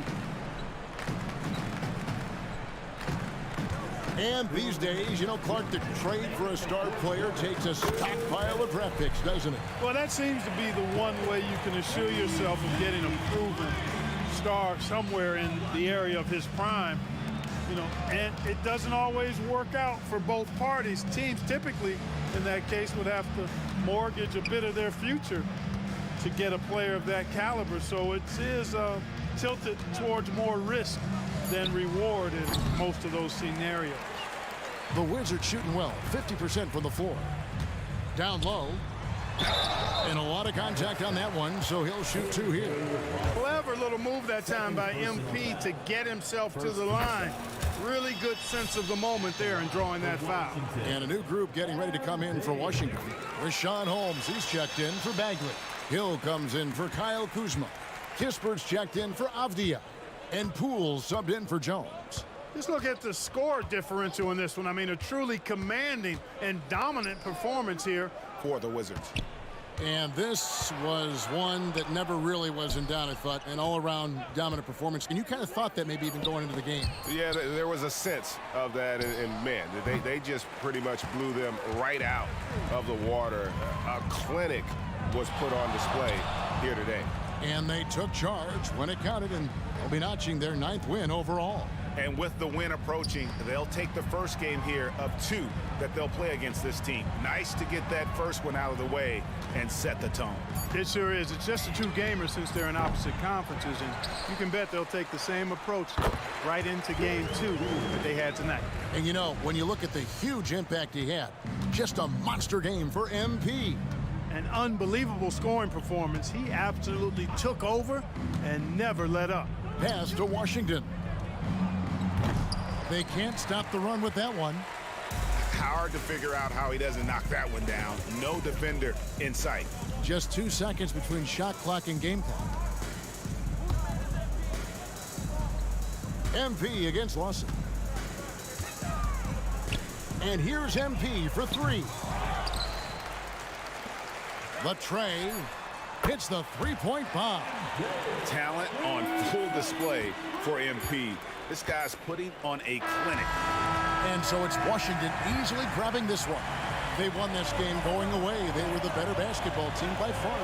And these days, you know, Clark, the trade for a star player takes a stockpile of draft picks, doesn't it? Well, that seems to be the one way you can assure yourself of getting a proven star somewhere in the area of his prime. You know, and it doesn't always work out for both parties. Teams typically, in that case, would have to mortgage a bit of their future to get a player of that caliber. So it is tilted towards more risk than reward in most of those scenarios. The Wizards shooting well, 50% from the floor. Down low. And a lot of contact on that one, so he'll shoot 2 here. Clever little move that time by MP to get himself to the line. Really good sense of the moment there in drawing that foul. And a new group getting ready to come in for Washington. Rashawn Holmes, he's checked in for Bagley. Hill comes in for Kyle Kuzma. Kispert's checked in for Avdia. And Poole subbed in for Jones. Just look at the score differential in this one. I mean, a truly commanding and dominant performance here for the Wizards. And this was one that never really was in doubt, I thought, an all-around dominant performance. And you kind of thought that maybe even going into the game. Yeah, there was a sense of that, and man, they just pretty much blew them right out of the water. A clinic was put on display here today. And they took charge when it counted, and they'll be notching their 9th win overall. And with the win approaching, they'll take the first game here of 2 that they'll play against this team. Nice to get that first one out of the way and set the tone. It sure is. It's just a 2-gamer since they're in opposite conferences, and you can bet they'll take the same approach right into game 2 that they had tonight. And you know, when you look at the huge impact he had, just a monster game for MP. An unbelievable scoring performance. He absolutely took over and never let up. Pass to Washington. They can't stop the run with that one. Hard to figure out how he doesn't knock that one down. No defender in sight. Just 2 seconds between shot clock and game clock. MP against Lawson. And here's MP for 3. Latrey hits the 3-point bomb. Talent on full display for MP. This guy's putting on a clinic. And so it's Washington easily grabbing this one. They won this game going away. They were the better basketball team by far.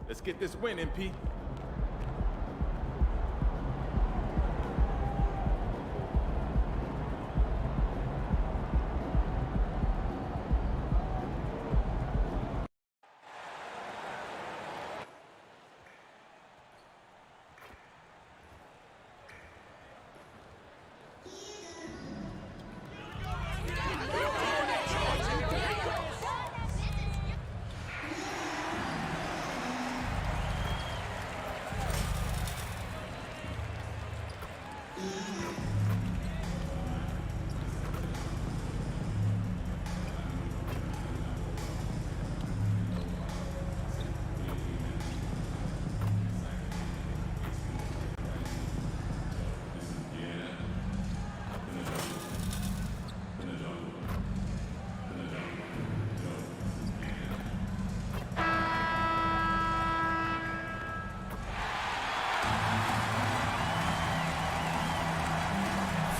Let's get this win, MP.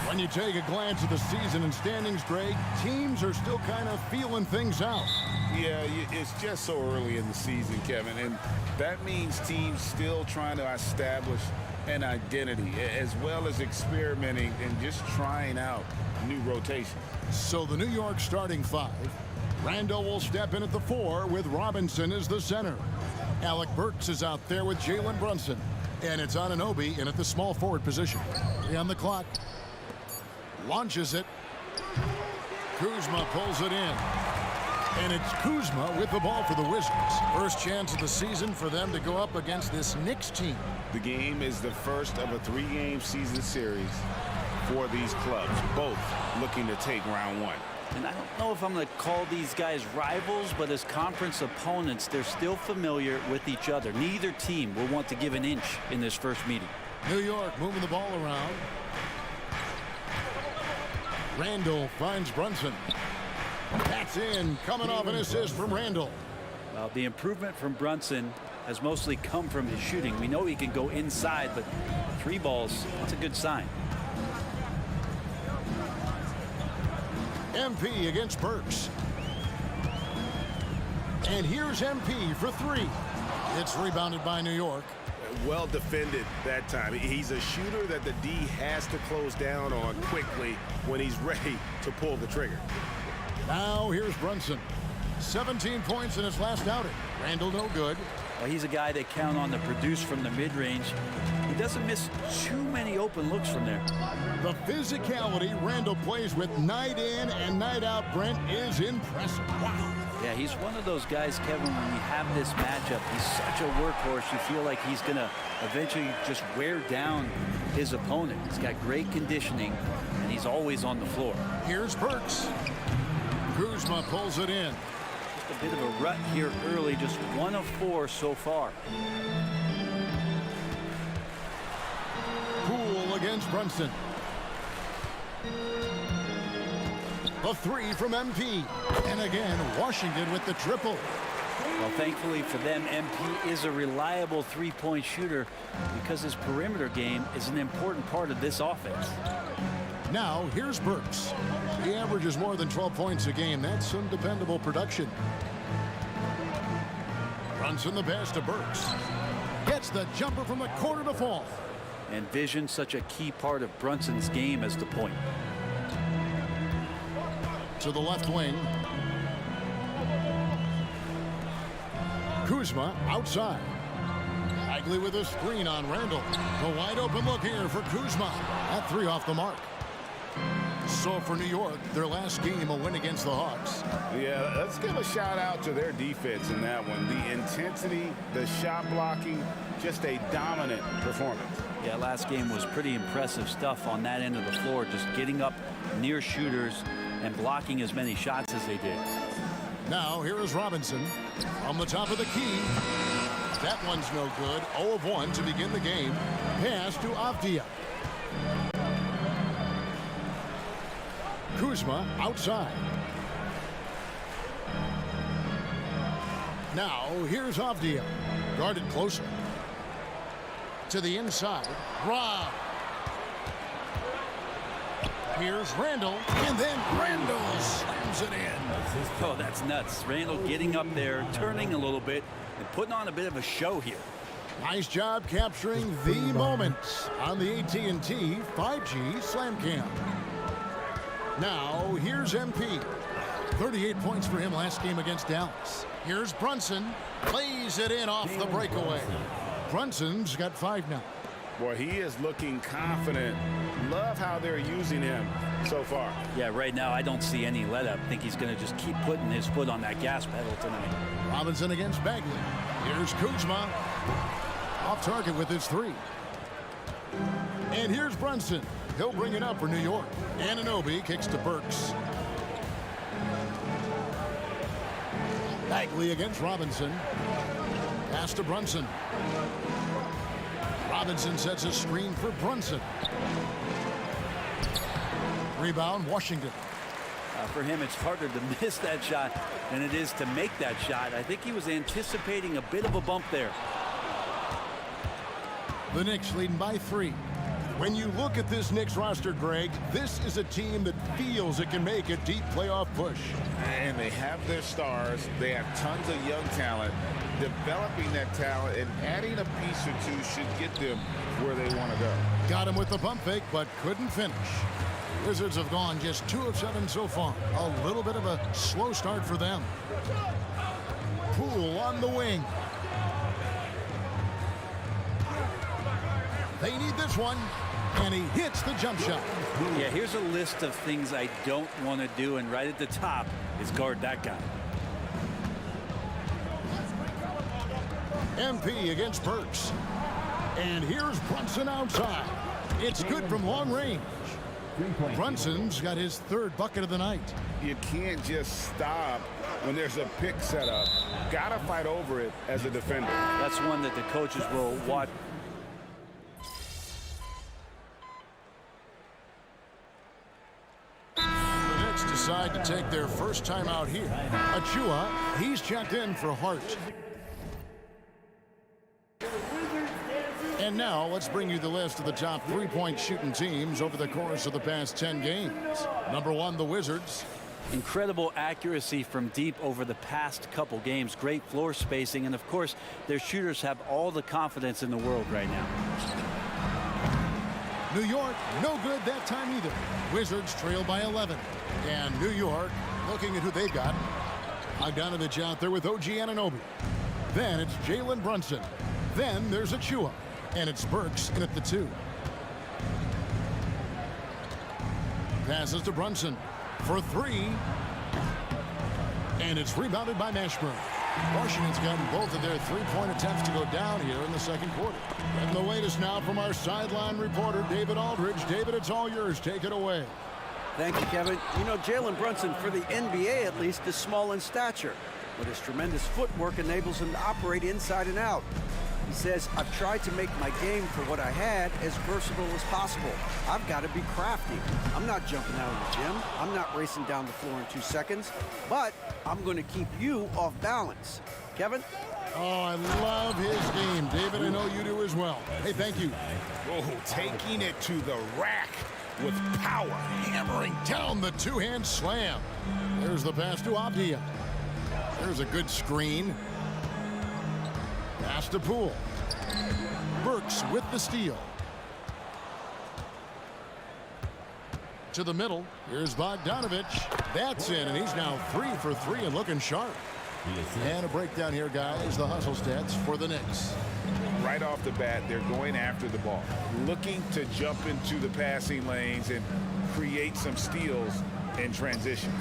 When you take a glance at the season and standings, Greg, teams are still kind of feeling things out. Yeah, it's just so early in the season, Kevin, and that means teams still trying to establish an identity as well as experimenting and just trying out new rotations. So the New York starting five. Randall will step in at the 4 with Robinson as the center. Alec Burks is out there with Jalen Brunson. And it's Anunoby in at the small forward position. 3 on the clock. Launches it. Kuzma pulls it in. And it's Kuzma with the ball for the Wizards. First chance of the season for them to go up against this Knicks team. The game is the first of a 3-game season series for these clubs, both looking to take round 1. And I don't know if I'm going to call these guys rivals, but as conference opponents, they're still familiar with each other. Neither team will want to give an inch in this first meeting. New York moving the ball around. Randall finds Brunson. That's in, coming off an assist from Randall. Well, the improvement from Brunson has mostly come from his shooting. We know he can go inside, but 3 balls, that's a good sign. MP against Burks. And here's MP for 3. It's rebounded by New York. Well defended that time. He's a shooter that the D has to close down on quickly when he's ready to pull the trigger. Now here's Brunson. 17 points in his last outing. Randall no good. Well, he's a guy they count on to produce from the mid-range. He doesn't miss too many open looks from there. The physicality Randall plays with night in and night out, Brent, is impressive. Wow. Yeah, he's one of those guys, Kevin, when we have this matchup, he's such a workhorse. You feel like he's going to eventually just wear down his opponent. He's got great conditioning, and he's always on the floor. Here's Burks. Kuzma pulls it in. Just a bit of a rut here early, just 1 of 4 so far. Poole against Brunson. A 3 from MP. And again, Washington with the triple. Well, thankfully for them, MP is a reliable 3-point shooter because his perimeter game is an important part of this offense. Now, here's Burks. He averages more than 12 points a game. That's some dependable production. Brunson the pass to Burks. Gets the jumper from the corner to fall. And vision, such a key part of Brunson's game as the point. To the left wing. Kuzma outside. Bagley with a screen on Randall. A wide open look here for Kuzma. At 3 off the mark. So for New York, their last game, a win against the Hawks. Yeah, let's give a shout out to their defense in that one. The intensity, the shot blocking, just a dominant performance. Yeah, last game was pretty impressive stuff on that end of the floor, just getting up near shooters and blocking as many shots as they did. Now here is Robinson from the top of the key. That one's no good. 0 of 1 to begin the game. Pass to Avdia. Kuzma outside. Now here's Avdia. Guarded closer. To the inside. Rob. Here's Randall. And then Randall slams it in. Oh, that's nuts. Randall getting up there, turning a little bit, and putting on a bit of a show here. Nice job capturing the moments on the AT&T 5G Slam Cam. Now, here's MP. 38 points for him last game against Dallas. Here's Brunson. Plays it in off the breakaway. Brunson's got 5 now. Boy, he is looking confident. Love how they're using him so far. Yeah, right now I don't see any let up. I think he's going to just keep putting his foot on that gas pedal tonight. Robinson against Bagley. Here's Kuzma. Off target with his 3. And here's Brunson. He'll bring it up for New York. Anunoby kicks to Burks. Bagley against Robinson. Pass to Brunson. Robinson sets a screen for Brunson. Rebound, Washington. For him, it's harder to miss that shot than it is to make that shot. I think he was anticipating a bit of a bump there. The Knicks leading by 3. When you look at this Knicks roster, Greg, this is a team that feels it can make a deep playoff push. And they have their stars. They have tons of young talent. Developing that talent and adding a piece or two should get them where they want to go. Got him with the pump fake, but couldn't finish. Wizards have gone just 2 of 7 so far. A little bit of a slow start for them. Poole on the wing. They need this one, and he hits the jump shot. Yeah, here's a list of things I don't want to do, and right at the top is guard that guy. MP against Burks. And here's Brunson outside. It's good from long range. Brunson's got his 3rd bucket of the night. You can't just stop when there's a pick set up. Gotta fight over it as a defender. That's one that the coaches will watch. The Knicks decide to take their first time out here. Achua, he's checked in for Hart. And now let's bring you the list of the top 3-point shooting teams over the course of the past 10 games. Number 1, the Wizards. Incredible accuracy from deep over the past couple games. Great floor spacing, and of course their shooters have all the confidence in the world right now. New York, no good that time either. Wizards trail by 11. And New York, looking at who they've got. Bogdanovich out there with OG Anunoby. Then it's Jalen Brunson. Then there's Achua. And it's Burks in at the 2. Passes to Brunson for 3. And it's rebounded by Mashburn. Washington's gotten both of their 3-point attempts to go down here in the second quarter. And the latest now from our sideline reporter, David Aldridge. David, it's all yours. Take it away. Thank you, Kevin. You know, Jalen Brunson, for the NBA at least, is small in stature, but his tremendous footwork enables him to operate inside and out. He says, I've tried to make my game for what I had as versatile as possible. I've got to be crafty. I'm not jumping out of the gym. I'm not racing down the floor in 2 seconds, but I'm going to keep you off balance. Kevin? Oh, I love his game. David, I know you do as well. Hey, thank you. Oh, taking it to the rack with power. Hammering down the 2-hand slam. There's the pass to Avdia. There's a good screen. Pass to Poole. Burks with the steal. To the middle. Here's Bogdanovich. That's in, and he's now 3 for 3 and looking sharp. And a breakdown here, guys. The hustle stats for the Knicks. Right off the bat, they're going after the ball, looking to jump into the passing lanes and create some steals in transition.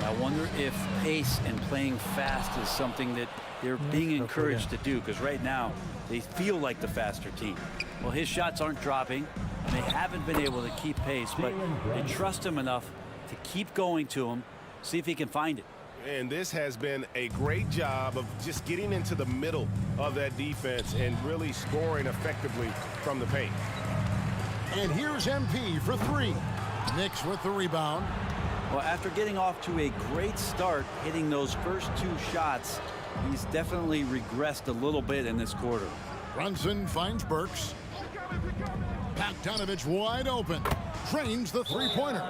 I wonder if pace and playing fast is something that they're being encouraged to do, because right now they feel like the faster team. Well, his shots aren't dropping, and they haven't been able to keep pace, but they trust him enough to keep going to him, see if he can find it. And this has been a great job of just getting into the middle of that defense and really scoring effectively from the paint. And here's MP for 3. Knicks with the rebound. Well, after getting off to a great start, hitting those first 2 shots, he's definitely regressed a little bit in this quarter. Brunson finds Burks. Bogdanovich wide open. Trains the 3-pointer.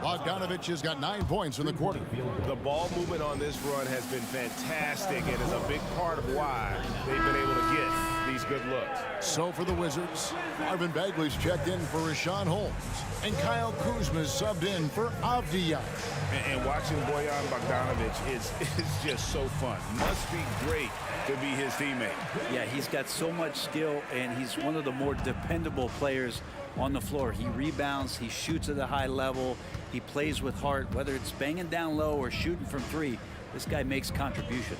Bogdanovich has got 9 points in the quarter. The ball movement on this run has been fantastic and is a big part of why they've been able to get these good looks. So for the Wizards, Marvin Bagley's checked in for Richaun Holmes, and Kyle Kuzma's subbed in for Avdija. And watching Bojan Bogdanovich is just so fun. Must be great to be his teammate. Yeah, he's got so much skill, and he's one of the more dependable players on the floor. He rebounds, he shoots at a high level, he plays with heart, whether it's banging down low or shooting from three. This guy makes contributions.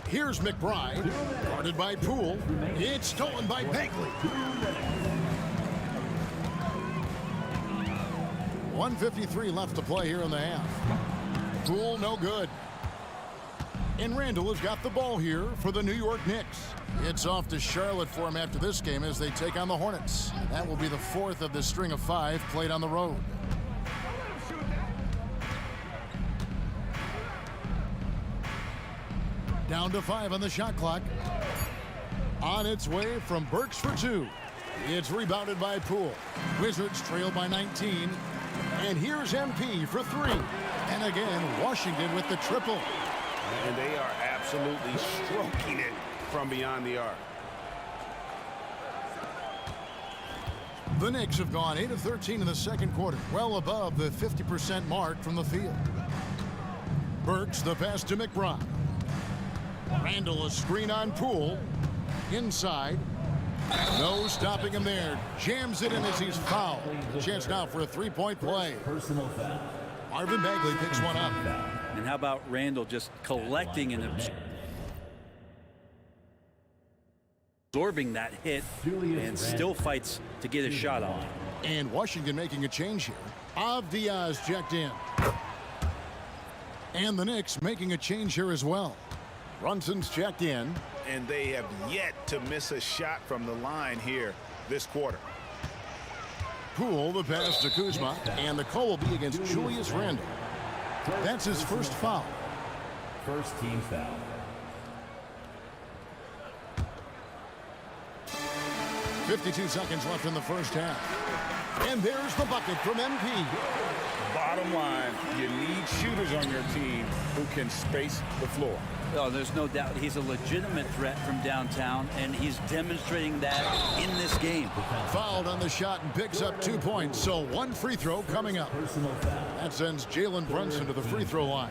Here's McBride, guarded by Poole. It's stolen by Bagley. 1:53 left to play here in the half. Poole no good. And Randall has got the ball here for the New York Knicks. It's off to Charlotte for him after this game as they take on the Hornets. That will be the 4th of the string of 5 played on the road. Down to 5 on the shot clock. On its way from Burks for 2. It's rebounded by Poole. Wizards trail by 19. And here's MP for 3. And again, Washington with the triple. And they are absolutely stroking it from beyond the arc. The Knicks have gone 8 of 13 in the second quarter, well above the 50% mark from the field. Burks the pass to McBride. Randall a screen on Poole. Inside. No stopping him there. Jams it in as he's fouled. Chance now for a 3-point play. Marvin Bagley picks one up. And how about Randall just collecting and absorbing that hit and still fights to get a shot on. And Washington making a change here. Avdija's checked in. And the Knicks making a change here as well. Brunson's checked in. And they have yet to miss a shot from the line here this quarter. Poole the pass to Kuzma, and the call will be against Julius Randle. That's his first foul. First team foul. .52 seconds left in the first half. And there's the bucket from MP. Bottom line, you need shooters on your team who can space the floor. Oh, there's no doubt he's a legitimate threat from downtown, and he's demonstrating that in this game. Fouled on the shot and picks up 2 points, so 1 free throw coming up. That sends Jalen Brunson to the free throw line.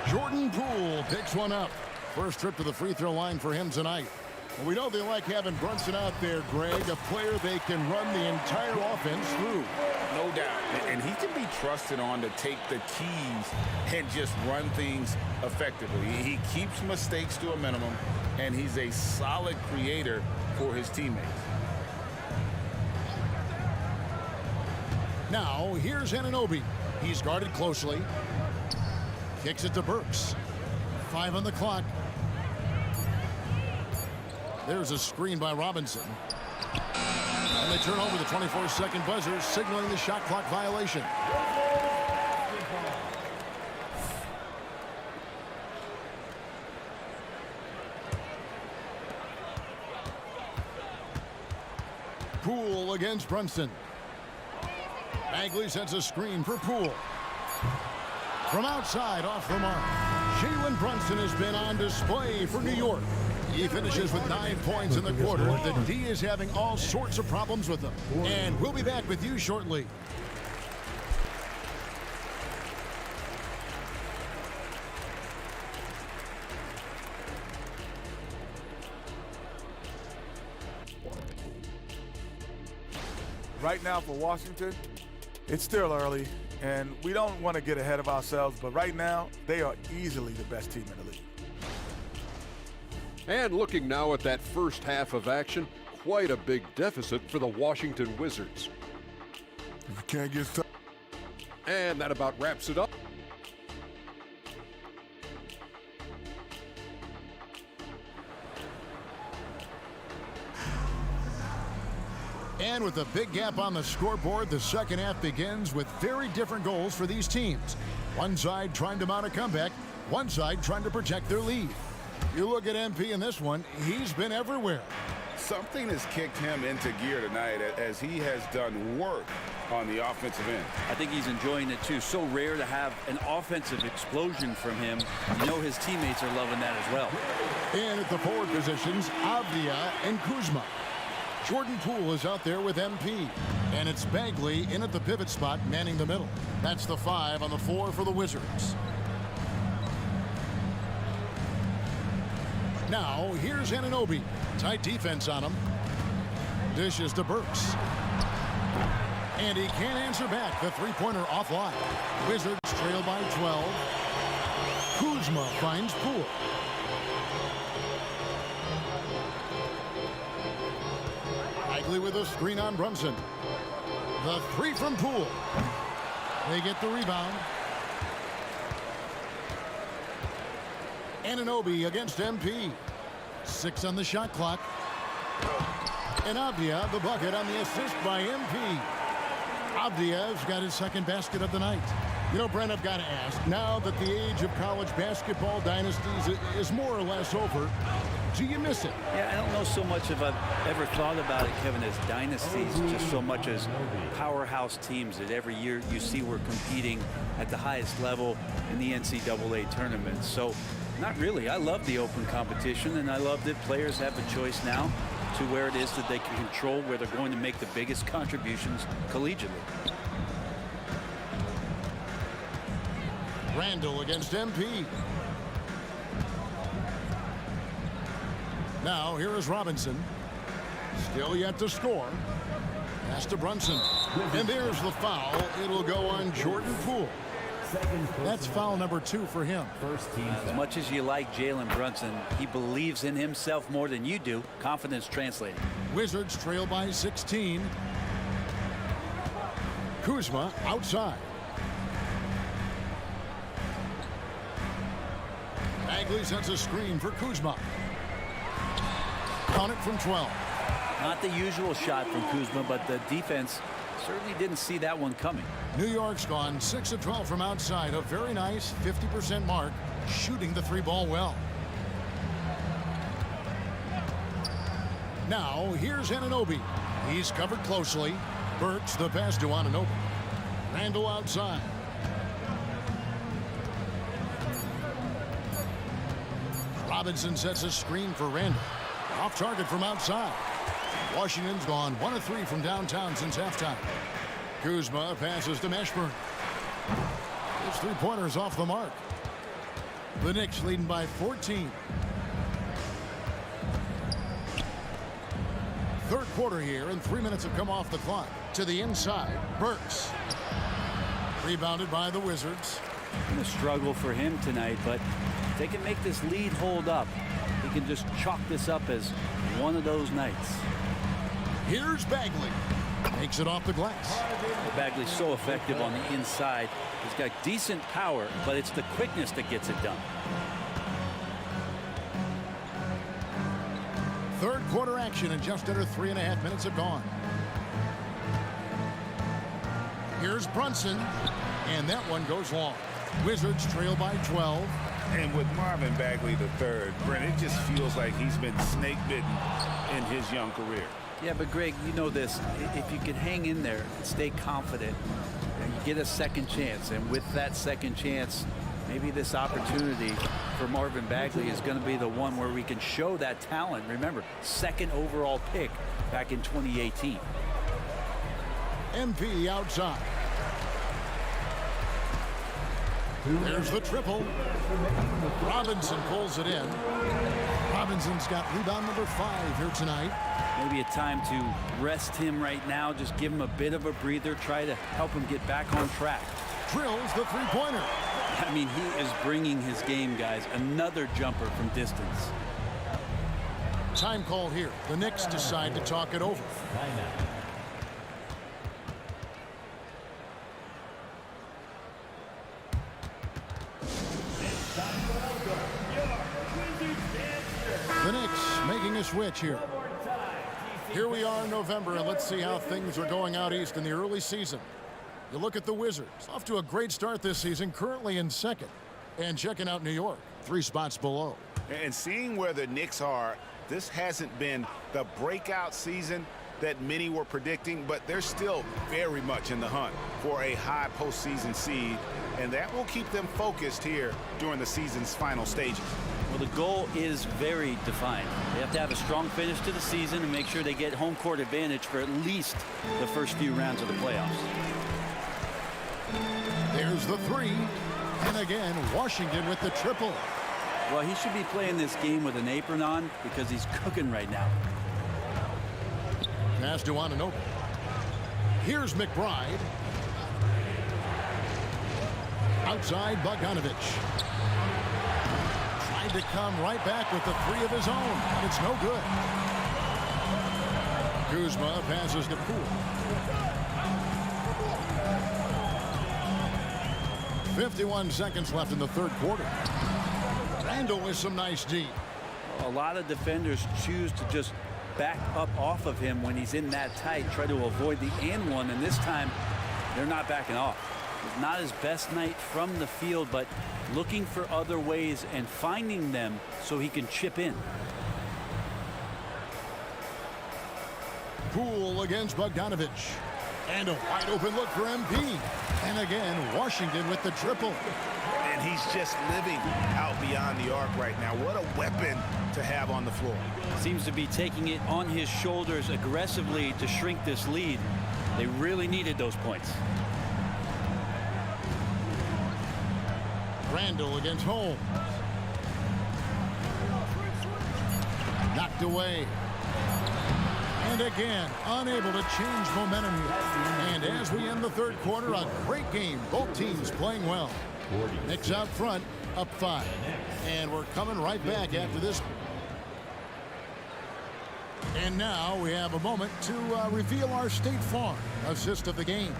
Jordan Poole picks one up. First trip to the free throw line for him tonight. Well, we know they like having Brunson out there, Greg, a player they can run the entire offense through. No doubt. And he can be trusted on to take the keys and just run things effectively. He keeps mistakes to a minimum, and he's a solid creator for his teammates. Now, here's Anunoby. He's guarded closely. Kicks it to Burks. 5 on the clock. There's a screen by Robinson. And they turn over the 24-second buzzer, signaling the shot clock violation. Poole against Brunson. Bagley sets a screen for Poole. From outside, off the mark. Jalen Brunson has been on display for New York. He finishes with 9 points in the quarter. The D is having all sorts of problems with him. And we'll be back with you shortly. Right now for Washington, it's still early, and we don't want to get ahead of ourselves, but right now, they are easily the best team in the league. And looking now at that first half of action, quite a big deficit for the Washington Wizards. If you can't get stuck. And that about wraps it up. And with a big gap on the scoreboard, the second half begins with very different goals for these teams. One side trying to mount a comeback, one side trying to protect their lead. You look at MP in this one, he's been everywhere. Something has kicked him into gear tonight as he has done work on the offensive end. I think he's enjoying it too. So rare to have an offensive explosion from him. You know his teammates are loving that as well. And at the forward positions, Avdia and Kuzma. Jordan Poole is out there with MP. And it's Bagley in at the pivot spot, manning the middle. That's the 5 on the 4 for the Wizards. Now, here's Anunoby. Tight defense on him. Dishes to Burks. And he can't answer back. The three-pointer offline. Wizards trail by 12. Kuzma finds Poole. Bagley with a screen on Brunson. The 3 from Poole. They get the rebound. Anunoby against MP. 6 on the shot clock. And Avdia the bucket on the assist by MP. Avdia's got his second basket of the night. You know, Brent, I've got to ask, now that the age of college basketball dynasties is more or less over, do you miss it? Yeah, I don't know so much if I've ever thought about it, Kevin, as dynasties, just so much as powerhouse teams that every year you see we're competing at the highest level in the NCAA tournament. So, not really. I love the open competition, and I love that players have a choice now to where it is that they can control where they're going to make the biggest contributions collegiately. Randall against MP. Now here is Robinson. Still yet to score. Pass to Brunson. And there's the foul. It'll go on Jordan Poole. That's foul number 2 for him. As much as you like Jalen Brunson, he believes in himself more than you do. Confidence translating. Wizards trail by 16. Kuzma outside. Bagley sends a screen for Kuzma. On it from 12. Not the usual shot from Kuzma, but the defense certainly didn't see that one coming. New York's gone 6 of 12 from outside. A very nice 50% mark, shooting the 3-ball well. Now, here's Anunoby. He's covered closely. Burks the pass to Anunoby. Randall outside. Robinson sets a screen for Randall. Off target from outside. Washington's gone 1 of 3 from downtown since halftime. Kuzma passes to Mashburn. His 3-pointers off the mark. The Knicks leading by 14. Third quarter here, and 3 minutes have come off the clock. To the inside, Burks. Rebounded by the Wizards. Been a struggle for him tonight, but if they can make this lead hold up, he can just chalk this up as one of those nights. Here's Bagley. Makes it off the glass. Bagley's so effective on the inside. He's got decent power, but it's the quickness that gets it done. Third quarter action, and just under 3.5 minutes have gone. Here's Brunson, and that one goes long. Wizards trail by 12. And with Marvin Bagley III, Brent, it just feels like he's been snake bitten in his young career. Yeah, but Greg, you know this. If you can hang in there and stay confident, and you get a second chance, and with that second chance, maybe this opportunity for Marvin Bagley is going to be the one where we can show that talent. Remember, second overall pick back in 2018. MP outside. There's the triple. Robinson pulls it in. Robinson's got rebound number 5 here tonight. Maybe a time to rest him right now. Just give him a bit of a breather. Try to help him get back on track. Drills the 3-pointer. I mean, he is bringing his game, guys. Another jumper from distance. Time call here. The Knicks decide to talk it over. The Knicks making a switch here. Here we are in November, and let's see how things are going out east in the early season. You look at the Wizards, off to a great start this season, currently in second. And checking out New York, 3 spots below. And seeing where the Knicks are This hasn't been the breakout season that many were predicting, but they're still very much in the hunt for a high postseason seed, and that will keep them focused here during the season's final stages. Well, the goal is very defined. They have to have a strong finish to the season and make sure they get home court advantage for at least the first few rounds of the playoffs. There's the three. And again, Washington with the triple. Well, he should be playing this game with an apron on because he's cooking right now. Pass to Anunoby. Here's McBride. Outside Bogdanovic. Tried to come right back with the three of his own, and it's no good. Kuzma passes to Poole. 51 seconds left in the third quarter. Randall with some nice D. A lot of defenders choose to just back up off of him when he's in that tight, try to avoid the and one, and this time they're not backing off. It's not his best night from the field, but looking for other ways and finding them so he can chip in. Poole against Bogdanovic. And a wide open look for MP. And again, Washington with the triple. And he's just living out beyond the arc right now. What a weapon to have on the floor. Seems to be taking it on his shoulders aggressively to shrink this lead. They really needed those points. Randall against Holmes. Knocked away. And again, unable to change momentum here. And as we end the third quarter, a great game. Both teams playing well. Knicks out front, up 5. And we're coming right back after this. And now we have a moment to reveal our State Farm assist of the game.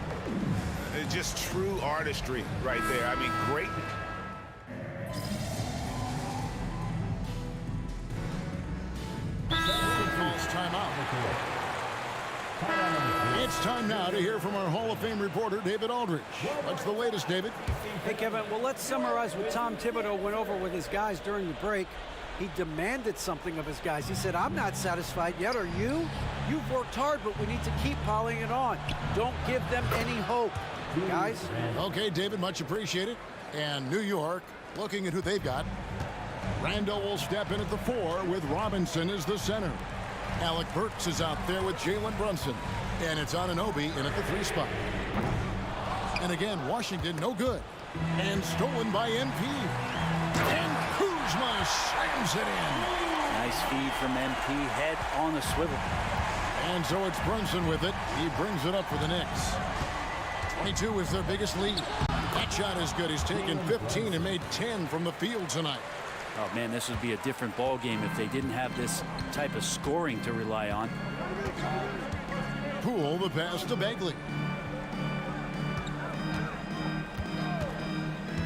It's just true artistry right there. I mean, great. It's time now to hear from our Hall of Fame reporter, David Aldridge. What's the latest, David? Hey, Kevin. Well, let's summarize what Tom Thibodeau went over with his guys during the break. He demanded something of his guys. He said, I'm not satisfied yet. Are you? You've worked hard, but we need to keep piling it on. Don't give them any hope, guys. Okay, David, much appreciated. And New York, looking at who they've got. Randall will step in at the 4 with Robinson as the center. Alec Burks is out there with Jalen Brunson. And it's Anunoby in at the 3 spot. And again, Washington no good. And stolen by MP. And Kuzma slams it in. Nice feed from MP, head on a swivel. And so it's Brunson with it. He brings it up for the Knicks. 22 is their biggest lead. That shot is good. He's taken 15 and made 10 from the field tonight. Oh, man, this would be a different ball game if they didn't have this type of scoring to rely on. Poole, the pass to Bagley.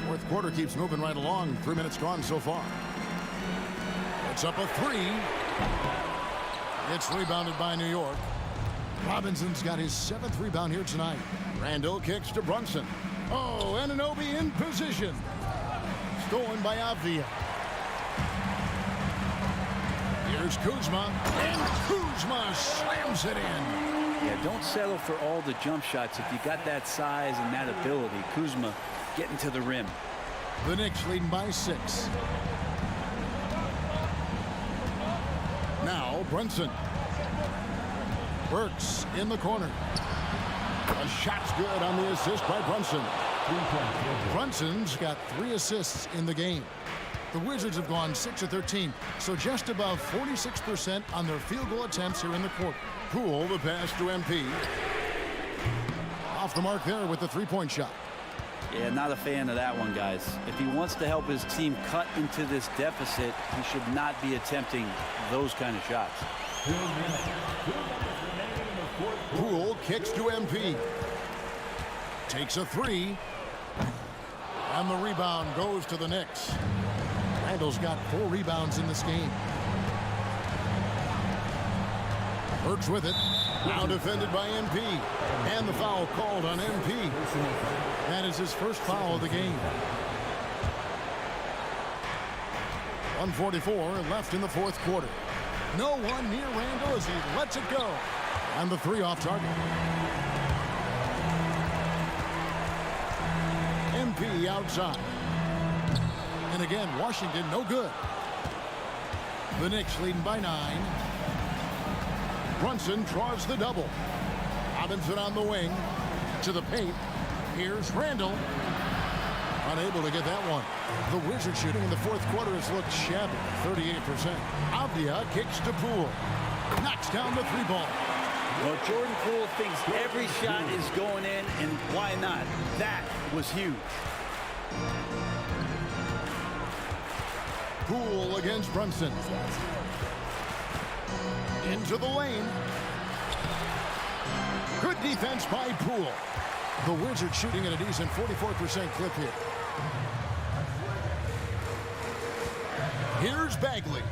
Fourth quarter keeps moving right along. 3 minutes gone so far. It's up a 3. It's rebounded by New York. Robinson's got his 7th rebound here tonight. Randall kicks to Brunson. Oh, Anunoby in position. Stolen by Avdia. Here's Kuzma, and Kuzma slams it in. Yeah, don't settle for all the jump shots if you got that size and that ability. Kuzma getting to the rim. The Knicks leading by 6. Now Brunson. Burks in the corner. A shot's good on the assist by Brunson. Brunson's got 3 assists in the game. The Wizards have gone 6 of 13, so just above 46% on their field goal attempts here in the quarter. Poole, the pass to MP. Off the mark there with the 3-point shot. Yeah, not a fan of that one, guys. If he wants to help his team cut into this deficit, he should not be attempting those kind of shots. Poole kicks to MP. Takes a 3. And the rebound goes to the Knicks. Randall's got 4 rebounds in this game. Burks with it. Now defended by MP. And the foul called on MP. That is his first foul of the game. 1:44 left in the fourth quarter. No one near Randall as he lets it go. And the three off target. MP outside. And again, Washington no good. The Knicks leading by 9. Brunson draws the double. Robinson on the wing. To the paint. Here's Randall. Unable to get that one. The Wizards shooting in the fourth quarter has looked shabby. 38%. Avdia kicks to Poole. Knocks down the three ball. Well, Jordan Poole thinks every shot is going in, and why not? That was huge. Poole against Brunson. Into the lane. Good defense by Poole. The Wizards shooting at a decent 44% clip here. Here's Bagley.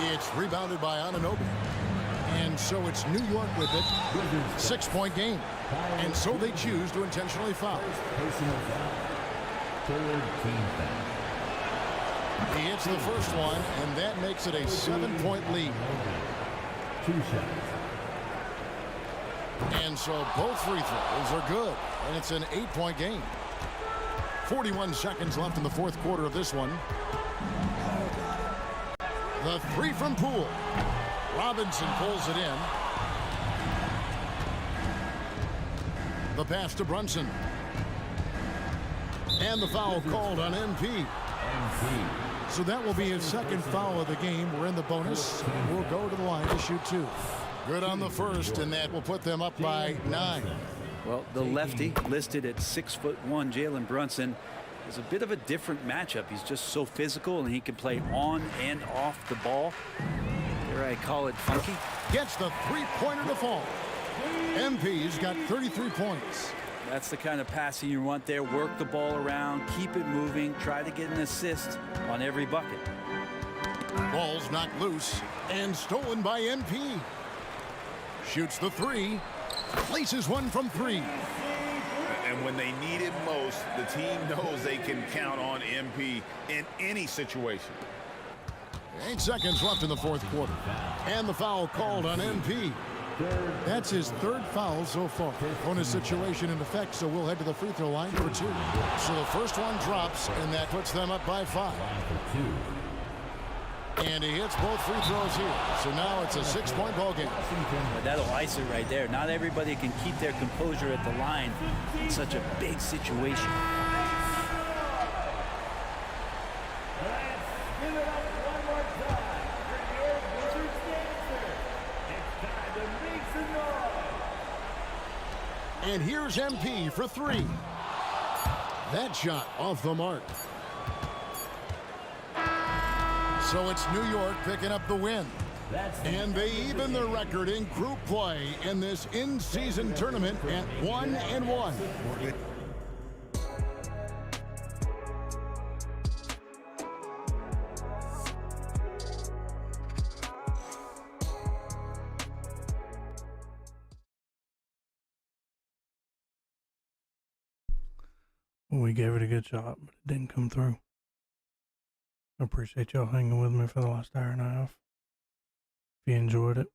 It's rebounded by Anunoby. And so it's New York with it. 6-point game. And so they choose to intentionally foul. Personal foul. Third team foul. He hits the first one, and that makes it a 7-point lead. 2 shots. And so both free throws are good, and it's an 8-point game. 41 seconds left in the fourth quarter of this one. The three from Poole. Robinson pulls it in. The pass to Brunson. And the foul called on MP. So that will be his second foul of the game. We're in the bonus. We'll go to the line to shoot 2. Good on the first, and that will put them up by 9. Well, the lefty listed at 6'1", Jalen Brunson, is a bit of a different matchup. He's just so physical, and he can play on and off the ball. Dare I call it funky? Gets the three-pointer to fall. MP's got 33 points. That's the kind of passing you want there. Work the ball around, keep it moving, try to get an assist on every bucket. Ball's knocked loose and stolen by MP. Shoots the 3. Places one from 3. And when they need it most, the team knows they can count on MP in any situation. 8 seconds left in the fourth quarter. And the foul called on MP. That's his third foul so far. Bonus situation in effect, so we'll head to the free throw line for 2. So the first one drops, and that puts them up by 5. And he hits both free throws here. So now it's a 6-point ball game. Well, that'll ice it right there. Not everybody can keep their composure at the line in such a big situation. And here's MP for 3. That shot off the mark. So it's New York picking up the win. And they even the record in group play in this in-season tournament at 1-1. We gave it a good shot, but it didn't come through. I appreciate y'all hanging with me for the last hour and a half. If you enjoyed it,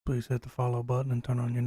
please hit the follow button and turn on your